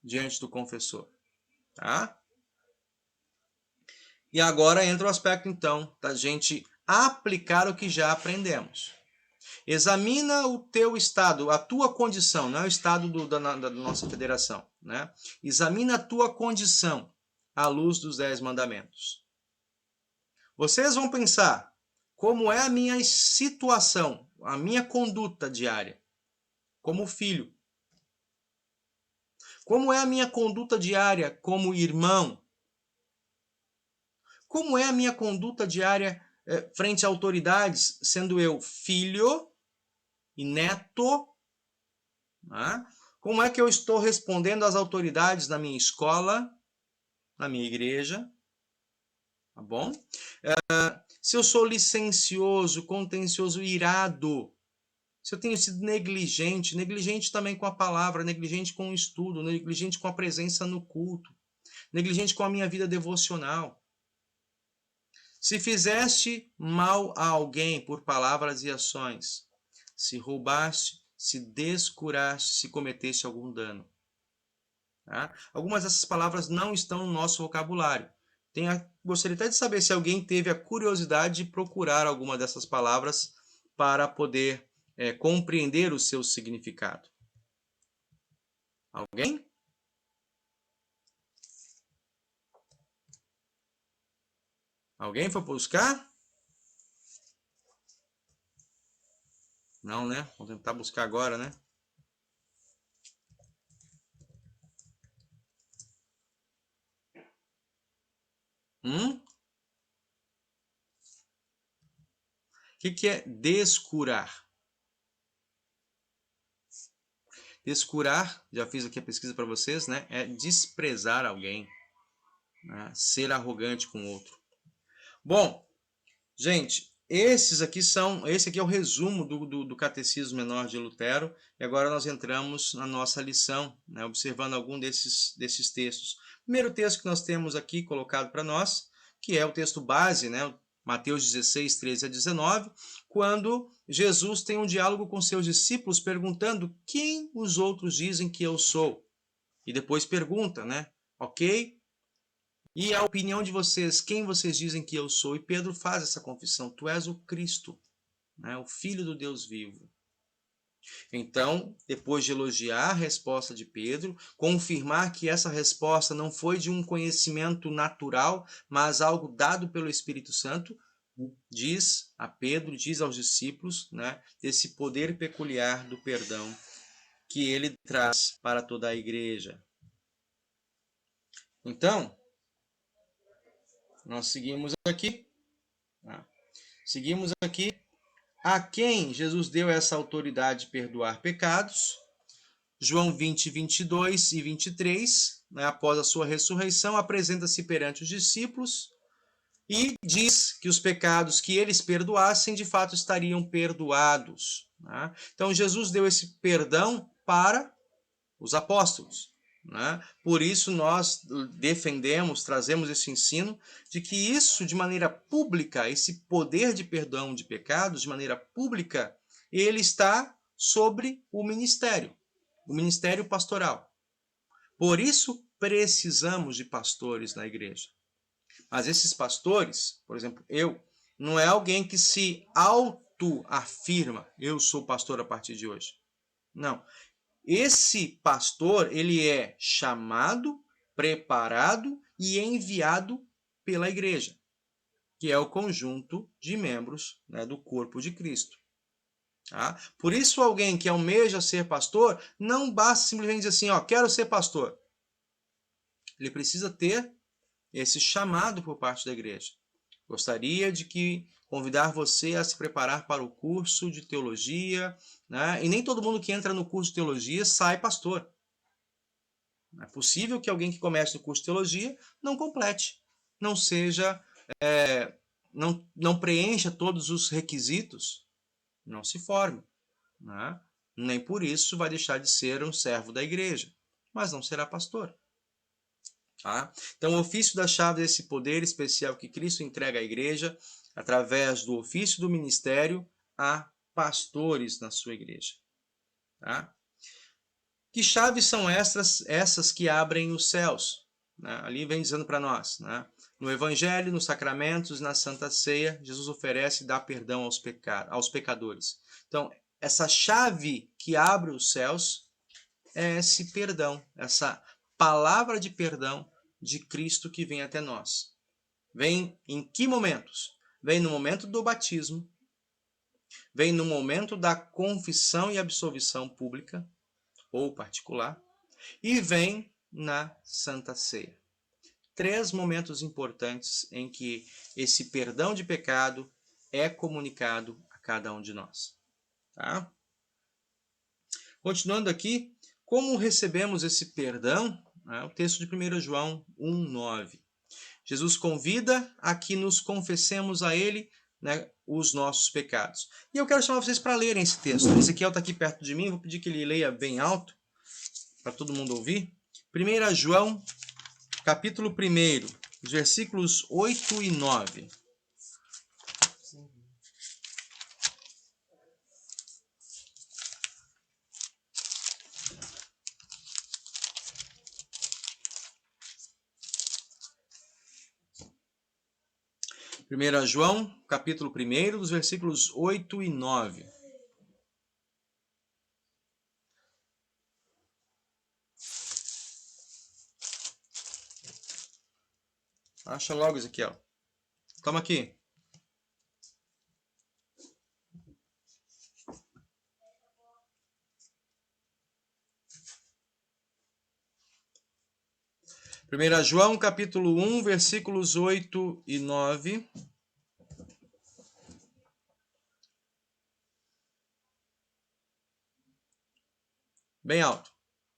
diante do confessor. Tá? E agora entra o aspecto, então, da gente aplicar o que já aprendemos. Examina o teu estado, a tua condição, não é o estado da nossa federação. Né? Examina a tua condição à luz dos 10 mandamentos. Vocês vão pensar, como é a minha situação, a minha conduta diária, como filho? Como é a minha conduta diária como irmão? Como é a minha conduta diária frente a autoridades, sendo eu filho e neto? Né? Como é que eu estou respondendo às autoridades na minha escola, na minha igreja? Tá bom? Se eu sou licencioso, contencioso, irado, se eu tenho sido negligente, negligente também com a palavra, negligente com o estudo, negligente com a presença no culto, negligente com a minha vida devocional. Se fizeste mal a alguém por palavras e ações, se roubaste, se descuraste, se cometeste algum dano. Tá? Algumas dessas palavras não estão no nosso vocabulário. Gostaria até de saber se alguém teve a curiosidade de procurar alguma dessas palavras para poder compreender o seu significado. Alguém? Alguém foi buscar? Não, né? Vamos tentar buscar agora, né? O que é descurar? Descurar, já fiz aqui a pesquisa para vocês, né? É desprezar alguém, né? Ser arrogante com o outro. Bom, gente, esse aqui é o resumo do Catecismo Menor de Lutero, e agora nós entramos na nossa lição, né? Observando algum desses textos. O primeiro texto que nós temos aqui colocado para nós, que é o texto base, né? Mateus 16, 13 a 19, quando Jesus tem um diálogo com seus discípulos perguntando quem os outros dizem que eu sou. E depois pergunta, né? Ok? E a opinião de vocês, quem vocês dizem que eu sou? E Pedro faz essa confissão, tu és o Cristo, né? O Filho do Deus vivo. Então, depois de elogiar a resposta de Pedro, confirmar que essa resposta não foi de um conhecimento natural, mas algo dado pelo Espírito Santo, diz a Pedro, diz aos discípulos, né, desse poder peculiar do perdão que ele traz para toda a igreja. Então, nós seguimos aqui. Tá? Seguimos aqui. A quem Jesus deu essa autoridade de perdoar pecados? João 20, 22 e 23, né, após a sua ressurreição, apresenta-se perante os discípulos e diz que os pecados que eles perdoassem, de fato, estariam perdoados. Né? Então, Jesus deu esse perdão para os apóstolos. Né? Por isso, nós defendemos, trazemos esse ensino de que isso, de maneira pública, esse poder de perdão de pecados, de maneira pública, ele está sobre o ministério pastoral. Por isso, precisamos de pastores na igreja. Mas esses pastores, por exemplo, não é alguém que se autoafirma, eu sou pastor a partir de hoje. Não. Esse pastor, ele é chamado, preparado e enviado pela igreja, que é o conjunto de membros, né, do corpo de Cristo. Tá? Por isso, alguém que almeja ser pastor, não basta simplesmente dizer assim, ó, quero ser pastor. Ele precisa ter esse chamado por parte da igreja. Gostaria de convidar você a se preparar para o curso de teologia, né? E nem todo mundo que entra no curso de teologia sai pastor. É possível que alguém que comece no curso de teologia não complete, não seja, não preencha todos os requisitos, não se forme. Né? Nem por isso vai deixar de ser um servo da igreja, mas não será pastor. Tá? Então, o ofício da chave é esse poder especial que Cristo entrega à igreja através do ofício do ministério a pastores na sua igreja. Tá? Que chaves são essas que abrem os céus? Né? Ali vem dizendo para nós, né? No Evangelho, nos sacramentos, na Santa Ceia, Jesus oferece e dá perdão aos pecadores. Então, essa chave que abre os céus é esse perdão, essa palavra de perdão de Cristo que vem até nós. Vem em que momentos? Vem no momento do batismo, vem no momento da confissão e absolvição pública ou particular, e vem na Santa Ceia. 3 momentos importantes em que esse perdão de pecado é comunicado a cada um de nós. Tá? Continuando aqui, como recebemos esse perdão? O texto de 1 João 1,9. Jesus convida a que nos confessemos a Ele, né, os nossos pecados. E eu quero chamar vocês para lerem esse texto. O Ezequiel está aqui perto de mim, vou pedir que ele leia bem alto, para todo mundo ouvir. 1 João, capítulo 1, versículos 8 e 9. Primeira João, capítulo 1, dos versículos 8 e 9. Acha logo, Ezequiel. Toma aqui. Primeira João, capítulo 1, versículos 8 e 9. Bem alto.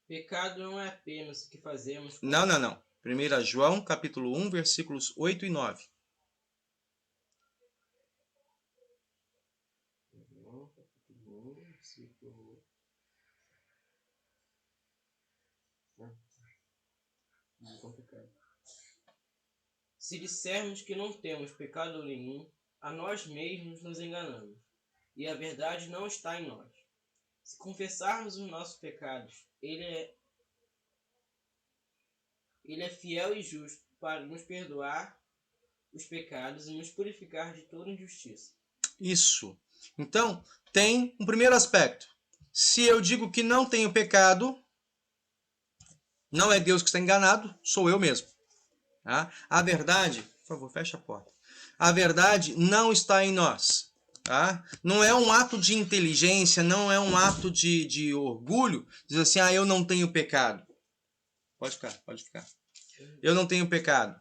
Pecado não é apenas o que fazemos. Não. 1 João, capítulo 1, versículos 8 e 9. Se dissermos que não temos pecado nenhum, a nós mesmos nos enganamos, e a verdade não está em nós. Se confessarmos os nossos pecados, Ele é fiel e justo para nos perdoar os pecados e nos purificar de toda injustiça. Isso. Então, tem um primeiro aspecto. Se eu digo que não tenho pecado, não é Deus que está enganado, sou eu mesmo. Tá? A verdade, por favor, fecha a porta. A verdade não está em nós. Tá? Não é um ato de inteligência, não é um ato de orgulho, dizer assim, eu não tenho pecado. Pode ficar, pode ficar. Eu não tenho pecado.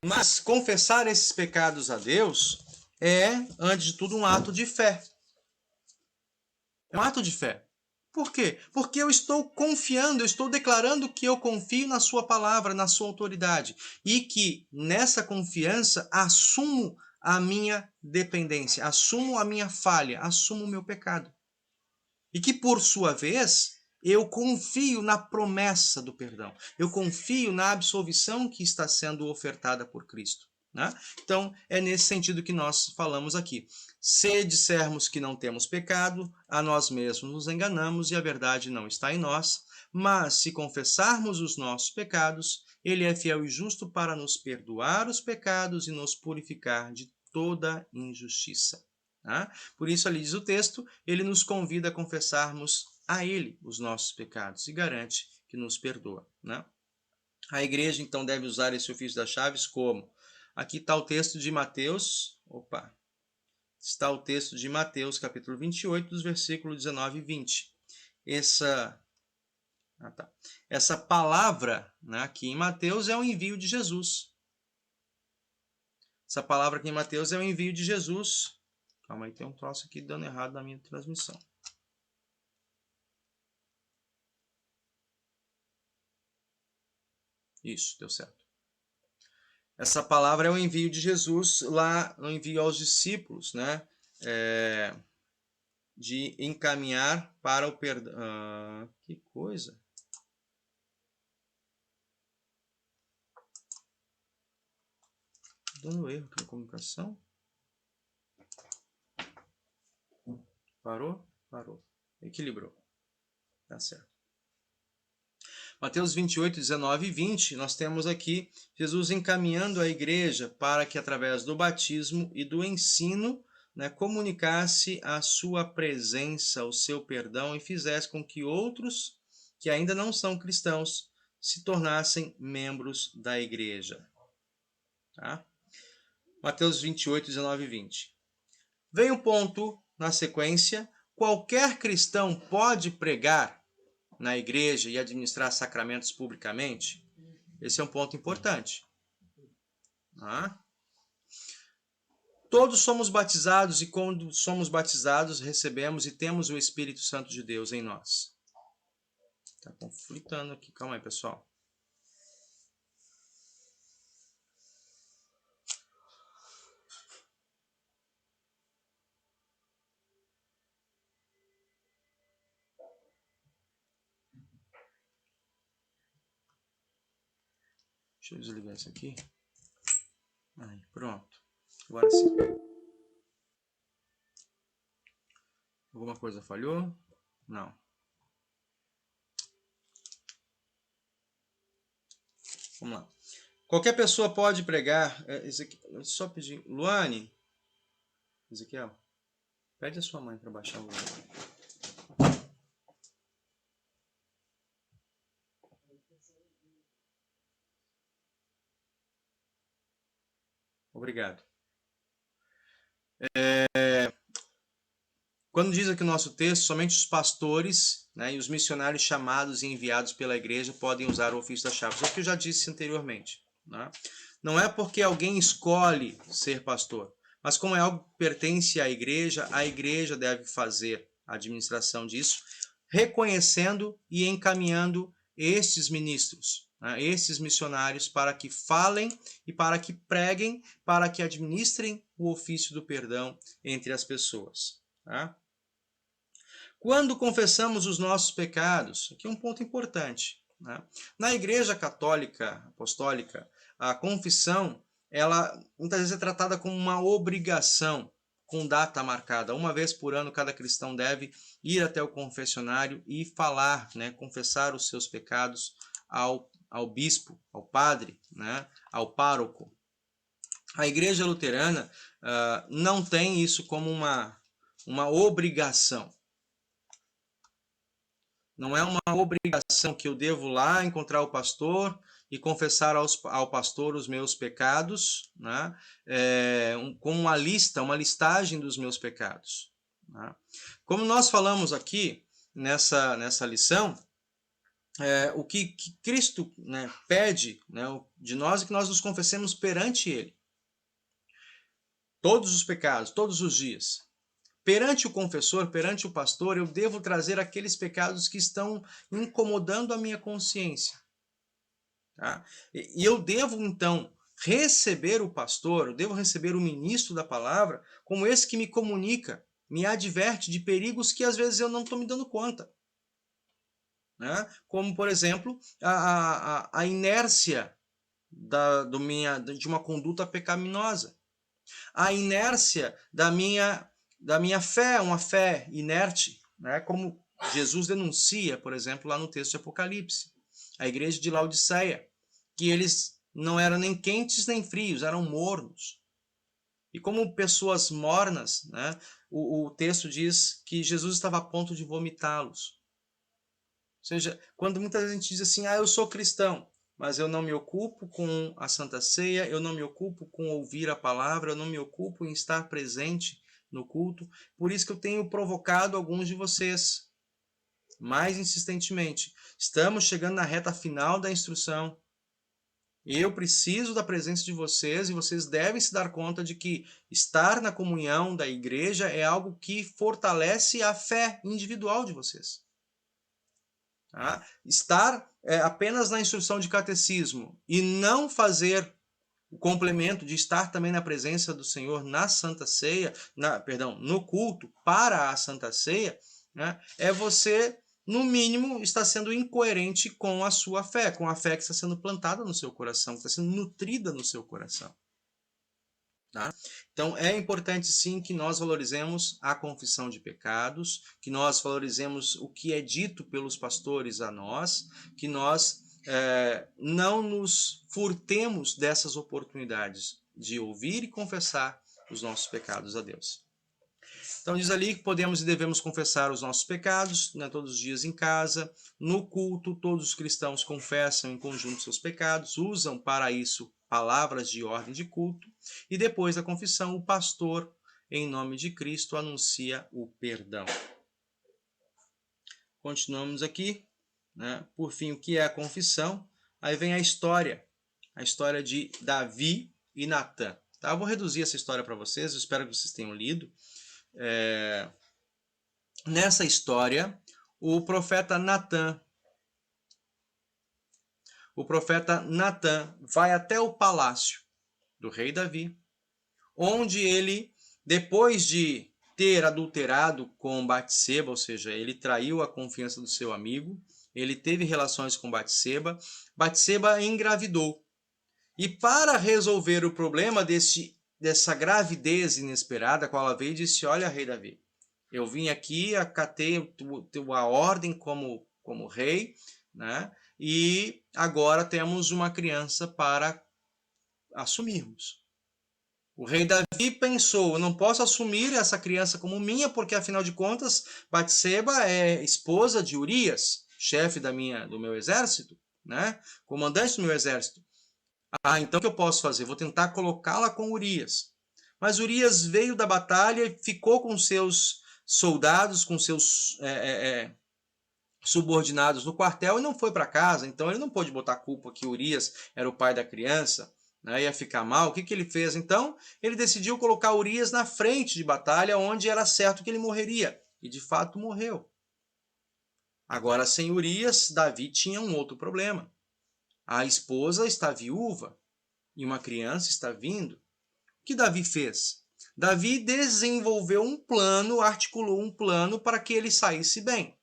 Mas confessar esses pecados a Deus é, antes de tudo, um ato de fé. É um ato de fé. Por quê? Porque eu estou confiando, eu estou declarando que eu confio na sua palavra, na sua autoridade. E que nessa confiança assumo a minha dependência, assumo a minha falha, assumo o meu pecado. E que, por sua vez, eu confio na promessa do perdão. Eu confio na absolvição que está sendo ofertada por Cristo. Né? Então, é nesse sentido que nós falamos aqui. Se dissermos que não temos pecado, a nós mesmos nos enganamos e a verdade não está em nós. Mas, se confessarmos os nossos pecados, Ele é fiel e justo para nos perdoar os pecados e nos purificar de toda injustiça. Tá? Por isso, ali diz o texto, ele nos convida a confessarmos a Ele os nossos pecados e garante que nos perdoa. Né? A igreja, então, deve usar esse ofício das chaves como? Aqui está o texto de Mateus, está o texto de Mateus, capítulo 28, dos versículos 19 e 20. Essa palavra, né, aqui em Mateus é o envio de Jesus. Essa palavra aqui em Mateus é o envio de Jesus. Calma aí, tem um troço aqui dando errado na minha transmissão. Isso, deu certo. Essa palavra é o envio de Jesus lá, no envio aos discípulos, né? De encaminhar para o perdão. Que coisa! Dando erro aqui na comunicação. Parou? Parou. Equilibrou. Tá certo. Mateus 28, 19 e 20, nós temos aqui Jesus encaminhando a igreja para que, através do batismo e do ensino, né, comunicasse a sua presença, o seu perdão e fizesse com que outros que ainda não são cristãos se tornassem membros da igreja. Tá? Mateus 28, 19 e 20. Vem um ponto na sequência. Qualquer cristão pode pregar na igreja e administrar sacramentos publicamente? Esse é um ponto importante. Todos somos batizados e quando somos batizados recebemos e temos o Espírito Santo de Deus em nós. Tá conflitando aqui, calma aí, pessoal. Deixa eu desligar isso aqui. Aí, pronto. Agora sim. Alguma coisa falhou? Não. Vamos lá. Qualquer pessoa pode pregar. Só pedir. Luane. Ezequiel. Pede a sua mãe para baixar o vídeo. Obrigado. Quando diz aqui o nosso texto, somente os pastores, né, e os missionários chamados e enviados pela igreja podem usar o ofício das chaves. É o que eu já disse anteriormente. Né? Não é porque alguém escolhe ser pastor, mas como é algo que pertence à igreja, a igreja deve fazer a administração disso, reconhecendo e encaminhando estes ministros, né, esses missionários para que falem e para que preguem, para que administrem o ofício do perdão entre as pessoas. Tá? Quando confessamos os nossos pecados, aqui é um ponto importante. Né? Na Igreja Católica Apostólica, a confissão, ela muitas vezes é tratada como uma obrigação, com data marcada. Uma vez por ano, cada cristão deve ir até o confessionário e falar, né, confessar os seus pecados ao bispo, ao padre, né, ao pároco. A Igreja Luterana não tem isso como uma obrigação. Não é uma obrigação que eu devo lá encontrar o pastor e confessar ao pastor os meus pecados, né? Com uma listagem dos meus pecados. Né? Como nós falamos aqui nessa lição, o que Cristo, né, pede, né, de nós é que nós nos confessemos perante Ele. Todos os pecados, todos os dias. Perante o confessor, perante o pastor, eu devo trazer aqueles pecados que estão incomodando a minha consciência. Tá? E eu devo, então, receber o pastor, eu devo receber o ministro da palavra, como esse que me comunica, me adverte de perigos que às vezes eu não estou me dando conta. Né? Como, por exemplo, a inércia de uma conduta pecaminosa. A inércia da minha fé, uma fé inerte, né? Como Jesus denuncia, por exemplo, lá no texto de Apocalipse, a igreja de Laodiceia, que eles não eram nem quentes nem frios, eram mornos. E como pessoas mornas, né? O texto diz que Jesus estava a ponto de vomitá-los. Ou seja, quando muitas vezes a gente diz assim, eu sou cristão, mas eu não me ocupo com a Santa Ceia, eu não me ocupo com ouvir a palavra, eu não me ocupo em estar presente no culto. Por isso que eu tenho provocado alguns de vocês mais insistentemente. Estamos chegando na reta final da instrução. Eu preciso da presença de vocês e vocês devem se dar conta de que estar na comunhão da igreja é algo que fortalece a fé individual de vocês. Tá? Estar apenas na instrução de catecismo e não fazer o complemento de estar também na presença do Senhor na Santa Ceia, no culto para a Santa Ceia, né, é você, no mínimo, estar sendo incoerente com a sua fé, com a fé que está sendo plantada no seu coração, que está sendo nutrida no seu coração. Tá? Então, é importante sim que nós valorizemos a confissão de pecados, que nós valorizemos o que é dito pelos pastores a nós, que nós não nos furtemos dessas oportunidades de ouvir e confessar os nossos pecados a Deus. Então diz ali que podemos e devemos confessar os nossos pecados, né, todos os dias em casa, no culto, todos os cristãos confessam em conjunto seus pecados, usam para isso palavras de ordem de culto, e depois da confissão, o pastor, em nome de Cristo, anuncia o perdão. Continuamos aqui, né? Por fim, o que é a confissão? Aí vem a história de Davi e Natã. Tá? Eu vou reduzir essa história para vocês, eu espero que vocês tenham lido. Nessa história, o profeta Natã vai até o palácio do rei Davi, onde ele, depois de ter adulterado com Batseba, ou seja, ele traiu a confiança do seu amigo, ele teve relações com Batseba, Batseba engravidou. E para resolver o problema dessa gravidez inesperada, a qual ela veio e disse, olha, rei Davi, eu vim aqui, acatei a ordem como rei, né? E agora temos uma criança para assumirmos. O rei Davi pensou, eu não posso assumir essa criança como minha, porque afinal de contas, Batseba é esposa de Urias, chefe do meu exército, né? Comandante do meu exército. Então o que eu posso fazer? Vou tentar colocá-la com Urias. Mas Urias veio da batalha e ficou com seus soldados, com seus subordinados no quartel e não foi para casa. Então ele não pôde botar a culpa que Urias era o pai da criança, né, ia ficar mal. O que ele fez então? Ele decidiu colocar Urias na frente de batalha, onde era certo que ele morreria. E de fato morreu. Agora, sem Urias, Davi tinha um outro problema. A esposa está viúva e uma criança está vindo. O que Davi fez? Davi desenvolveu um plano, articulou um plano para que ele saísse bem.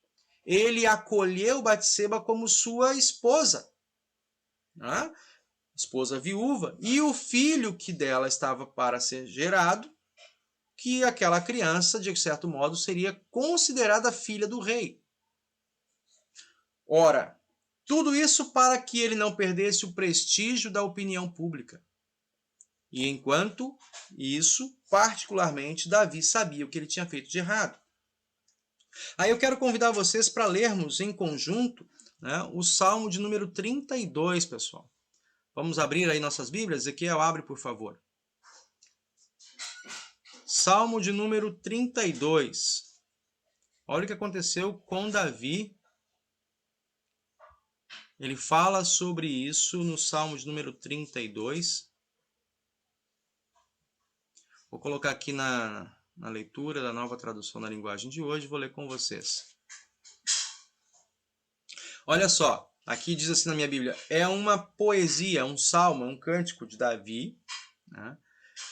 Ele acolheu Batseba como sua esposa, né? Esposa viúva, e o filho que dela estava para ser gerado, que aquela criança, de certo modo, seria considerada filha do rei. Ora, tudo isso para que ele não perdesse o prestígio da opinião pública. E enquanto isso, particularmente, Davi sabia o que ele tinha feito de errado. Aí eu quero convidar vocês para lermos em conjunto, né, o Salmo de número 32, pessoal. Vamos abrir aí nossas Bíblias? Ezequiel, abre, por favor. Salmo de número 32. Olha o que aconteceu com Davi. Ele fala sobre isso no Salmo de número 32. Vou colocar aqui na leitura da Nova Tradução da Linguagem de hoje, vou ler com vocês. Olha só, aqui diz assim na minha Bíblia, é uma poesia, um salmo, um cântico de Davi, né?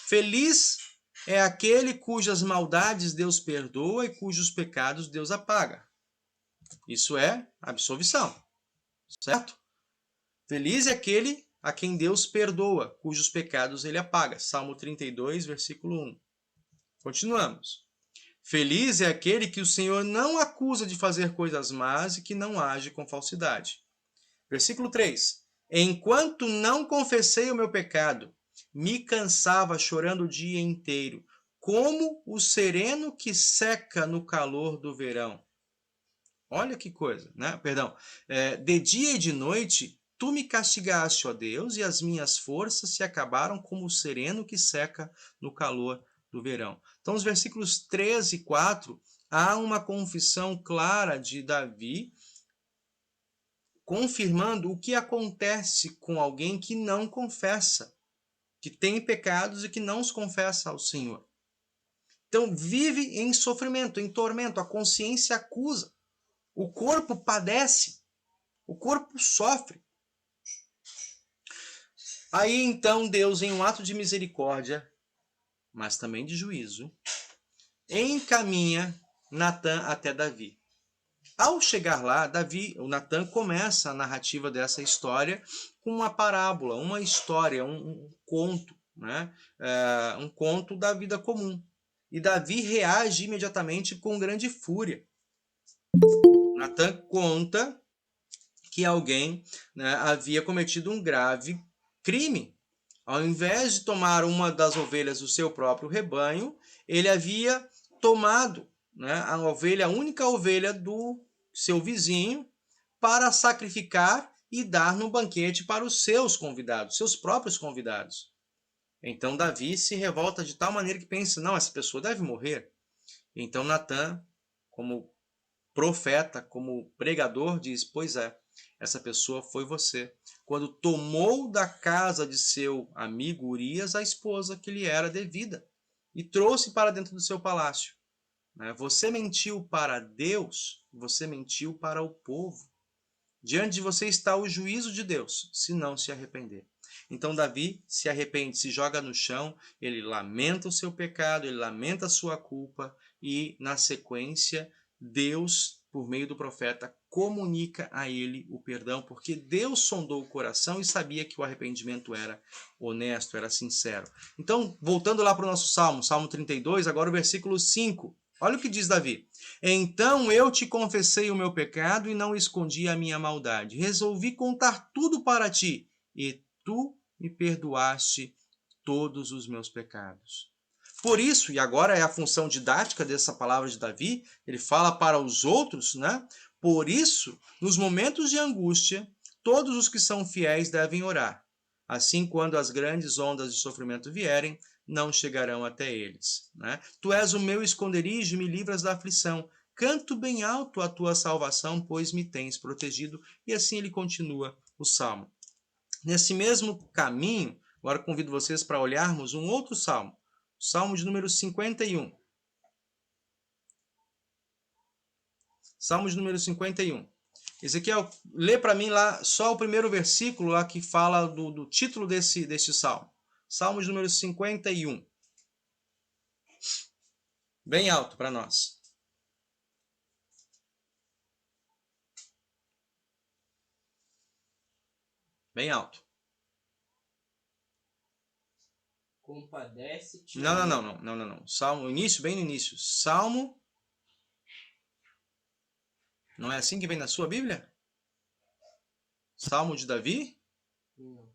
Feliz é aquele cujas maldades Deus perdoa e cujos pecados Deus apaga. Isso é absolvição, certo? Feliz é aquele a quem Deus perdoa, cujos pecados ele apaga. Salmo 32, versículo 1. Continuamos. Feliz é aquele que o Senhor não acusa de fazer coisas más e que não age com falsidade. Versículo 3. Enquanto não confessei o meu pecado, me cansava chorando o dia inteiro, como o sereno que seca no calor do verão. Olha que coisa, né? Perdão. De dia e de noite, tu me castigaste, ó Deus, e as minhas forças se acabaram como o sereno que seca no calor do verão. Então, os versículos 3 e 4, há uma confissão clara de Davi, confirmando o que acontece com alguém que não confessa, que tem pecados e que não os confessa ao Senhor. Então, vive em sofrimento, em tormento, a consciência acusa. O corpo padece, o corpo sofre. Aí então Deus, em um ato de misericórdia, mas também de juízo, encaminha Natã até Davi. Ao chegar lá, o Natã começa a narrativa dessa história com uma parábola, uma história, um conto, né? Um conto da vida comum. E Davi reage imediatamente com grande fúria. Natã conta que alguém, né, havia cometido um grave crime. Ao invés de tomar uma das ovelhas do seu próprio rebanho, ele havia tomado, né, a única ovelha do seu vizinho para sacrificar e dar no banquete para os seus convidados, seus próprios convidados. Então Davi se revolta de tal maneira que pensa, não, essa pessoa deve morrer. Então Natã, como profeta, como pregador, diz, pois é, essa pessoa foi você, quando tomou da casa de seu amigo Urias a esposa que lhe era devida e trouxe para dentro do seu palácio. Você mentiu para Deus, você mentiu para o povo. Diante de você está o juízo de Deus, se não se arrepender. Então Davi se arrepende, se joga no chão, ele lamenta o seu pecado, ele lamenta a sua culpa e, na sequência, Deus, por meio do profeta, comunica a ele o perdão, porque Deus sondou o coração e sabia que o arrependimento era honesto, era sincero. Então, voltando lá para o nosso Salmo, Salmo 32, agora o versículo 5. Olha o que diz Davi. Então eu te confessei o meu pecado e não escondi a minha maldade. Resolvi contar tudo para ti e tu me perdoaste todos os meus pecados. Por isso, e agora é a função didática dessa palavra de Davi, ele fala para os outros, né? Por isso, nos momentos de angústia, todos os que são fiéis devem orar. Assim, quando as grandes ondas de sofrimento vierem, não chegarão até eles. Né? Tu és o meu esconderijo e me livras da aflição. Canto bem alto a tua salvação, pois me tens protegido. E assim ele continua o salmo. Nesse mesmo caminho, agora convido vocês para olharmos um outro salmo. O salmo de número 51. Salmo de número 51. Ezequiel, lê para mim lá só o primeiro versículo lá que fala do título deste salmo. Salmo de número 51. Bem alto para nós. Bem alto. Compadece-te. Não. Salmo, início, bem no início. Salmo. Não é assim que vem na sua Bíblia? Salmo de Davi? Não.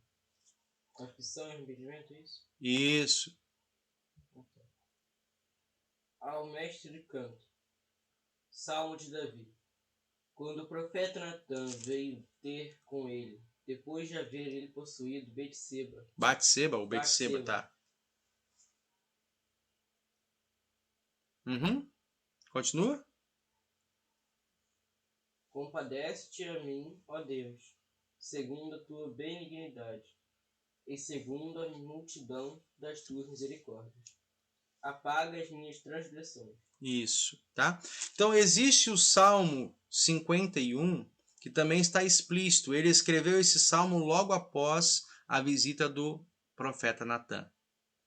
Confissão e arrependimento, é isso? Isso. Ao mestre de canto. Salmo de Davi. Quando o profeta Natã veio ter com ele, depois de haver ele possuído Betseba. Batseba, ou Betseba, tá. Continua? Compadece-te a mim, ó Deus, segundo a tua benignidade, e segundo a multidão das tuas misericórdias. Apaga as minhas transgressões. Isso, tá? Então existe o Salmo 51, que também está explícito. Ele escreveu esse salmo logo após a visita do profeta Natã,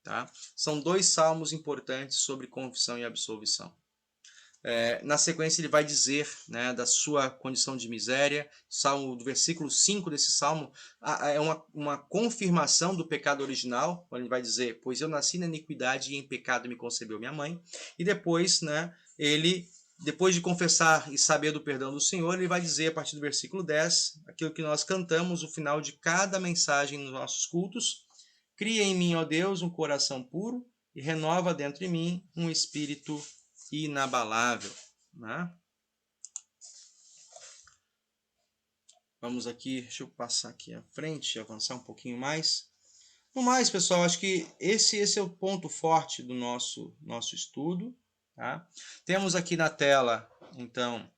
tá? São 2 salmos importantes sobre confissão e absolvição. Na sequência ele vai dizer, né, da sua condição de miséria. Do versículo 5 desse salmo é uma confirmação do pecado original, quando ele vai dizer, pois eu nasci na iniquidade e em pecado me concebeu minha mãe. E depois, né, depois de confessar e saber do perdão do Senhor, ele vai dizer a partir do versículo 10, aquilo que nós cantamos no final de cada mensagem nos nossos cultos: cria em mim, ó Deus, um coração puro e renova dentro de mim um espírito inabalável, né? Vamos aqui, deixa eu passar aqui à frente, avançar um pouquinho mais. No mais, pessoal, acho que esse é o ponto forte do nosso estudo, tá? Temos aqui na tela, então,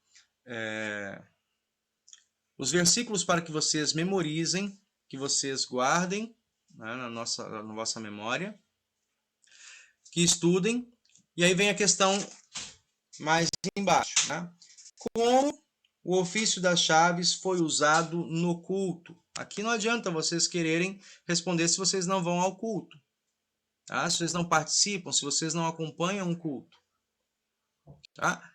os versículos para que vocês memorizem, que vocês guardem, né, na vossa memória, que estudem. E aí vem a questão mais embaixo, né? Como o ofício das chaves foi usado no culto? Aqui não adianta vocês quererem responder se vocês não vão ao culto, tá? Se vocês não participam, se vocês não acompanham um culto, tá?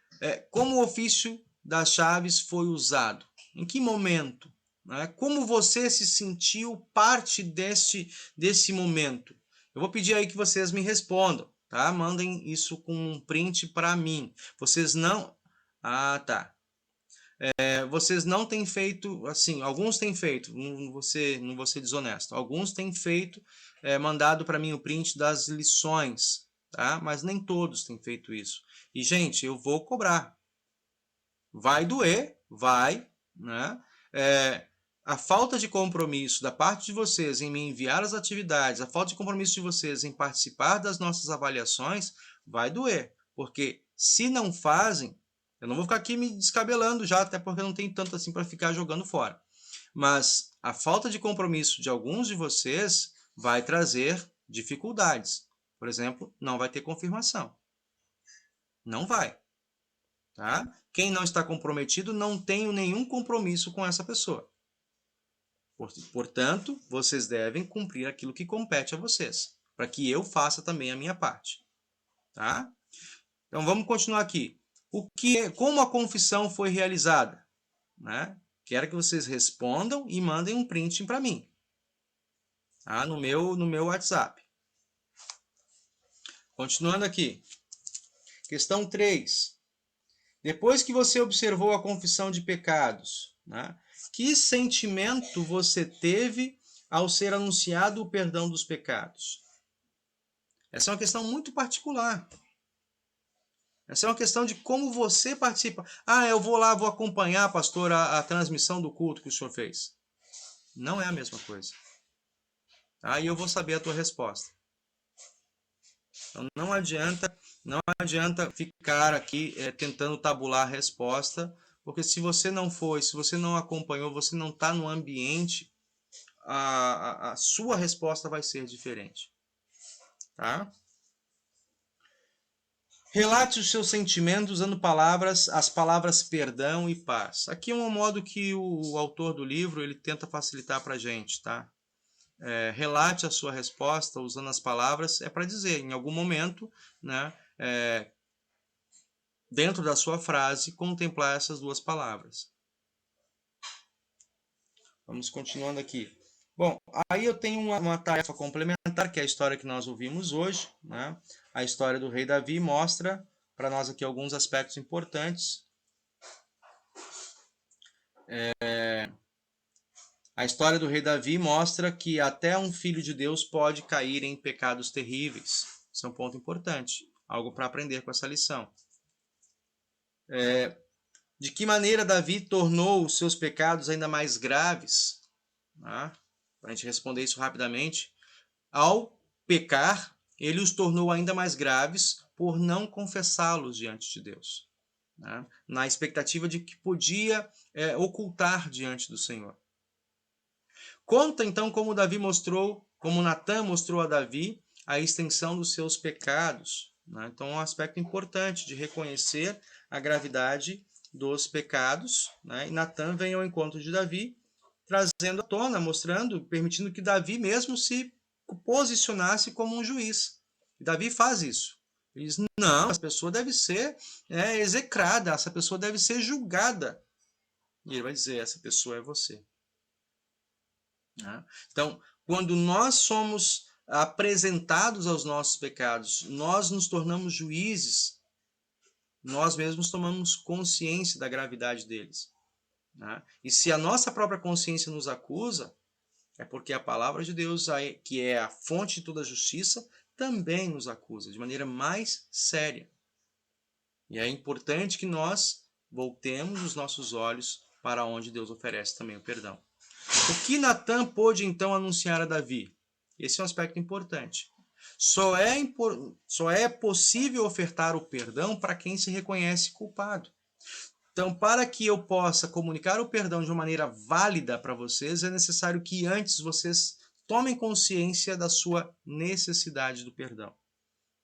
Como o ofício das chaves foi usado? Em que momento? Né? Como você se sentiu parte desse momento? Eu vou pedir aí que vocês me respondam. Tá? Mandem isso com um print para mim. Vocês não... tá. Vocês não têm feito... Assim, alguns têm feito. Não vou ser desonesto. Alguns têm feito, mandado para mim o print das lições. Tá? Mas nem todos têm feito isso. E, gente, eu vou cobrar. Vai doer, vai, né? A falta de compromisso da parte de vocês em me enviar as atividades, a falta de compromisso de vocês em participar das nossas avaliações, vai doer. Porque se não fazem, eu não vou ficar aqui me descabelando já, até porque eu não tenho tanto assim para ficar jogando fora. Mas a falta de compromisso de alguns de vocês vai trazer dificuldades. Por exemplo, não vai ter confirmação. Não vai. Tá? Quem não está comprometido não tem nenhum compromisso com essa pessoa. Portanto, vocês devem cumprir aquilo que compete a vocês, para que eu faça também a minha parte. Tá? Então vamos continuar aqui. Como a confissão foi realizada? Né? Quero que vocês respondam e mandem um print para mim. Tá? No meu WhatsApp. Continuando aqui. Questão 3. Depois que você observou a confissão de pecados, né, que sentimento você teve ao ser anunciado o perdão dos pecados? Essa é uma questão muito particular. Essa é uma questão de como você participa. Eu vou lá, vou acompanhar, pastor, a transmissão do culto que o senhor fez. Não é a mesma coisa. Aí eu vou saber a tua resposta. Então não adianta ficar aqui tentando tabular a resposta, porque se você não foi, se você não acompanhou, você não está no ambiente, a sua resposta vai ser diferente. Tá? Relate os seus sentimentos usando as palavras perdão e paz. Aqui é um modo que o autor do livro ele tenta facilitar para a gente, tá? Relate a sua resposta usando as palavras, para dizer, em algum momento, né, dentro da sua frase, contemplar essas duas palavras. Vamos continuando aqui. Bom, aí eu tenho uma tarefa complementar, que é a história que nós ouvimos hoje, né? A história do rei Davi mostra para nós aqui alguns aspectos importantes. A história do rei Davi mostra que até um filho de Deus pode cair em pecados terríveis. Isso é um ponto importante, algo para aprender com essa lição. De que maneira Davi tornou os seus pecados ainda mais graves? Para a gente responder isso rapidamente. Ao pecar, ele os tornou ainda mais graves por não confessá-los diante de Deus, na expectativa de que podia ocultar diante do Senhor. Conta então como Davi mostrou, como Natã mostrou a Davi a extensão dos seus pecados. Então, é um aspecto importante de reconhecer a gravidade dos pecados. E Natã vem ao encontro de Davi, trazendo à tona, mostrando, permitindo que Davi mesmo se posicionasse como um juiz. E Davi faz isso. Ele diz, não, essa pessoa deve ser execrada, essa pessoa deve ser julgada. E ele vai dizer, essa pessoa é você. Então, quando nós somos apresentados aos nossos pecados, nós nos tornamos juízes, nós mesmos tomamos consciência da gravidade deles. E se a nossa própria consciência nos acusa, é porque a palavra de Deus, que é a fonte de toda a justiça, também nos acusa de maneira mais séria. E é importante que nós voltemos os nossos olhos para onde Deus oferece também o perdão. O que Natã pôde então anunciar a Davi? Esse é um aspecto importante. Só é possível ofertar o perdão para quem se reconhece culpado. Então, para que eu possa comunicar o perdão de uma maneira válida para vocês, é necessário que antes vocês tomem consciência da sua necessidade do perdão.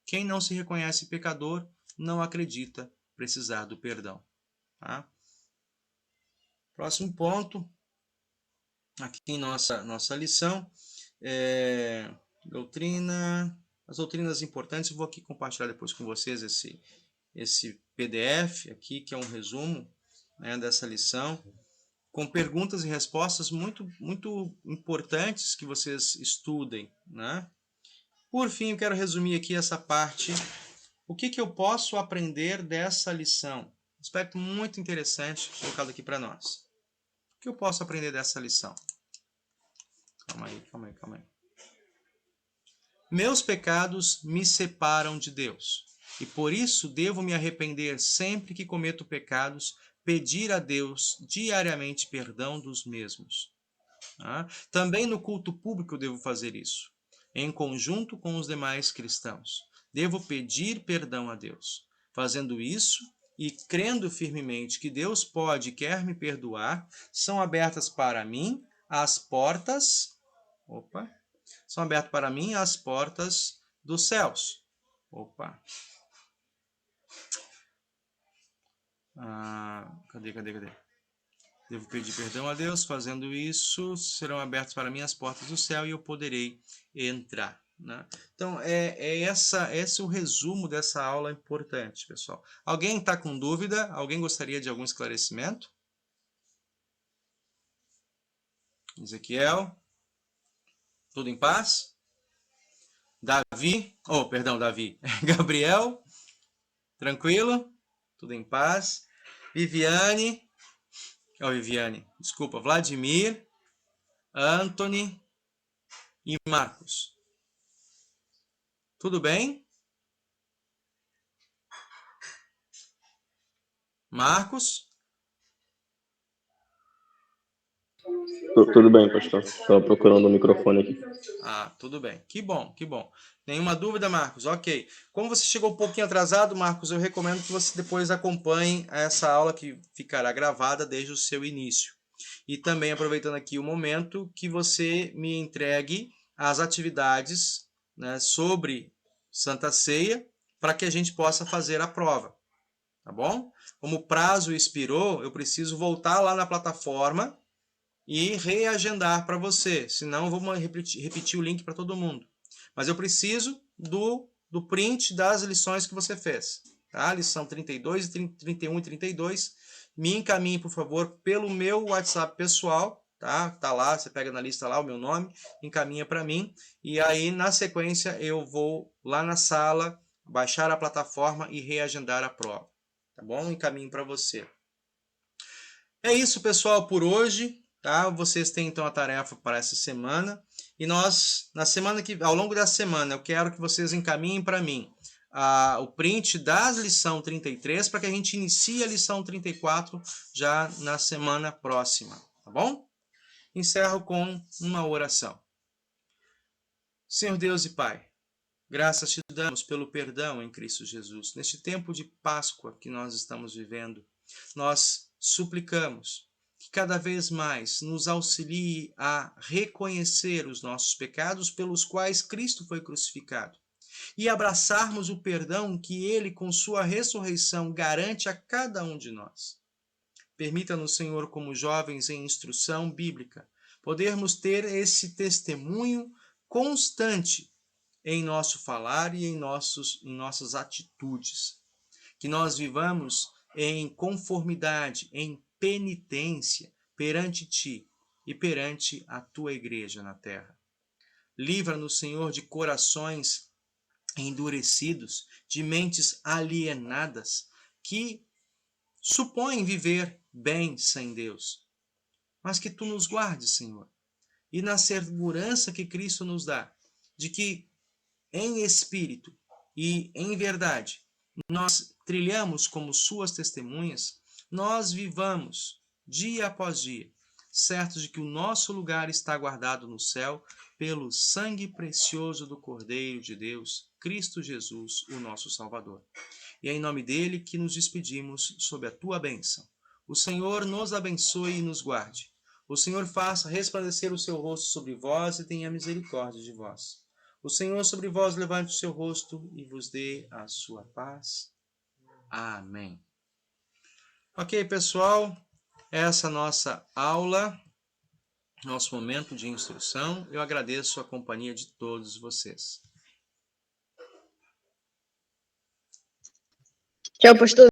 Quem não se reconhece pecador não acredita precisar do perdão. Próximo ponto, aqui em nossa lição, as doutrinas importantes. Eu vou aqui compartilhar depois com vocês esse PDF aqui, que é um resumo dessa lição, com perguntas e respostas muito, muito importantes que vocês estudem. Por fim, eu quero resumir aqui essa parte. O que eu posso aprender dessa lição? Um aspecto muito interessante colocado aqui para nós. O que eu posso aprender dessa lição? Calma aí. Meus pecados me separam de Deus, e por isso devo me arrepender sempre que cometo pecados, pedir a Deus diariamente perdão dos mesmos. Também no culto público devo fazer isso, em conjunto com os demais cristãos. Devo pedir perdão a Deus. Fazendo isso e crendo firmemente que Deus pode e quer me perdoar, são abertas para mim as portas... São abertas para mim as portas dos céus. Cadê? Devo pedir perdão a Deus. Fazendo isso, serão abertas para mim as portas do céu e eu poderei entrar. Então, esse é o resumo dessa aula importante, pessoal. Alguém está com dúvida? Alguém gostaria de algum esclarecimento? Ezequiel? Tudo em paz? Davi? Gabriel? Tranquilo? Tudo em paz? Desculpa, Vladimir, Anthony e Marcos. Tudo bem? Marcos? Tudo bem, pastor. Estava procurando o microfone aqui. Tudo bem. Que bom. Nenhuma dúvida, Marcos? Ok. Como você chegou um pouquinho atrasado, Marcos, eu recomendo que você depois acompanhe essa aula que ficará gravada desde o seu início. E também, aproveitando aqui o momento, que você me entregue as atividades sobre Santa Ceia para que a gente possa fazer a prova. Tá bom? Como o prazo expirou, eu preciso voltar lá na plataforma e reagendar para você, senão vamos repetir o link para todo mundo. Mas eu preciso do print das lições que você fez. Lição 32, 31 e 32. Me encaminhe, por favor, pelo meu WhatsApp pessoal. Tá lá, você pega na lista lá o meu nome, encaminha para mim. E aí, na sequência, eu vou lá na sala, baixar a plataforma e reagendar a prova. Tá bom? Encaminho para você. É isso, pessoal, por hoje. Vocês têm então a tarefa para essa semana e nós, ao longo da semana, eu quero que vocês encaminhem para mim o print da lição 33 para que a gente inicie a lição 34 já na semana próxima, tá bom? Encerro com uma oração. Senhor Deus e Pai, graças te damos pelo perdão em Cristo Jesus. Neste tempo de Páscoa que nós estamos vivendo, nós suplicamos que cada vez mais nos auxilie a reconhecer os nossos pecados pelos quais Cristo foi crucificado e abraçarmos o perdão que Ele, com sua ressurreição, garante a cada um de nós. Permita-nos, Senhor, como jovens em instrução bíblica, podermos ter esse testemunho constante em nosso falar e em nossas atitudes. Que nós vivamos em conformidade, em penitência perante Ti e perante a Tua igreja na terra. Livra-nos, Senhor, de corações endurecidos, de mentes alienadas, que supõem viver bem sem Deus. Mas que Tu nos guardes, Senhor, e na segurança que Cristo nos dá, de que em espírito e em verdade nós trilhamos como suas testemunhas, nós vivamos dia após dia, certos de que o nosso lugar está guardado no céu pelo sangue precioso do Cordeiro de Deus, Cristo Jesus, o nosso Salvador. E é em nome dele que nos despedimos sob a tua bênção. O Senhor nos abençoe e nos guarde. O Senhor faça resplandecer o seu rosto sobre vós e tenha misericórdia de vós. O Senhor sobre vós levante o seu rosto e vos dê a sua paz. Amém. Ok, pessoal, essa nossa aula, nosso momento de instrução. Eu agradeço a companhia de todos vocês. Tchau, pastor.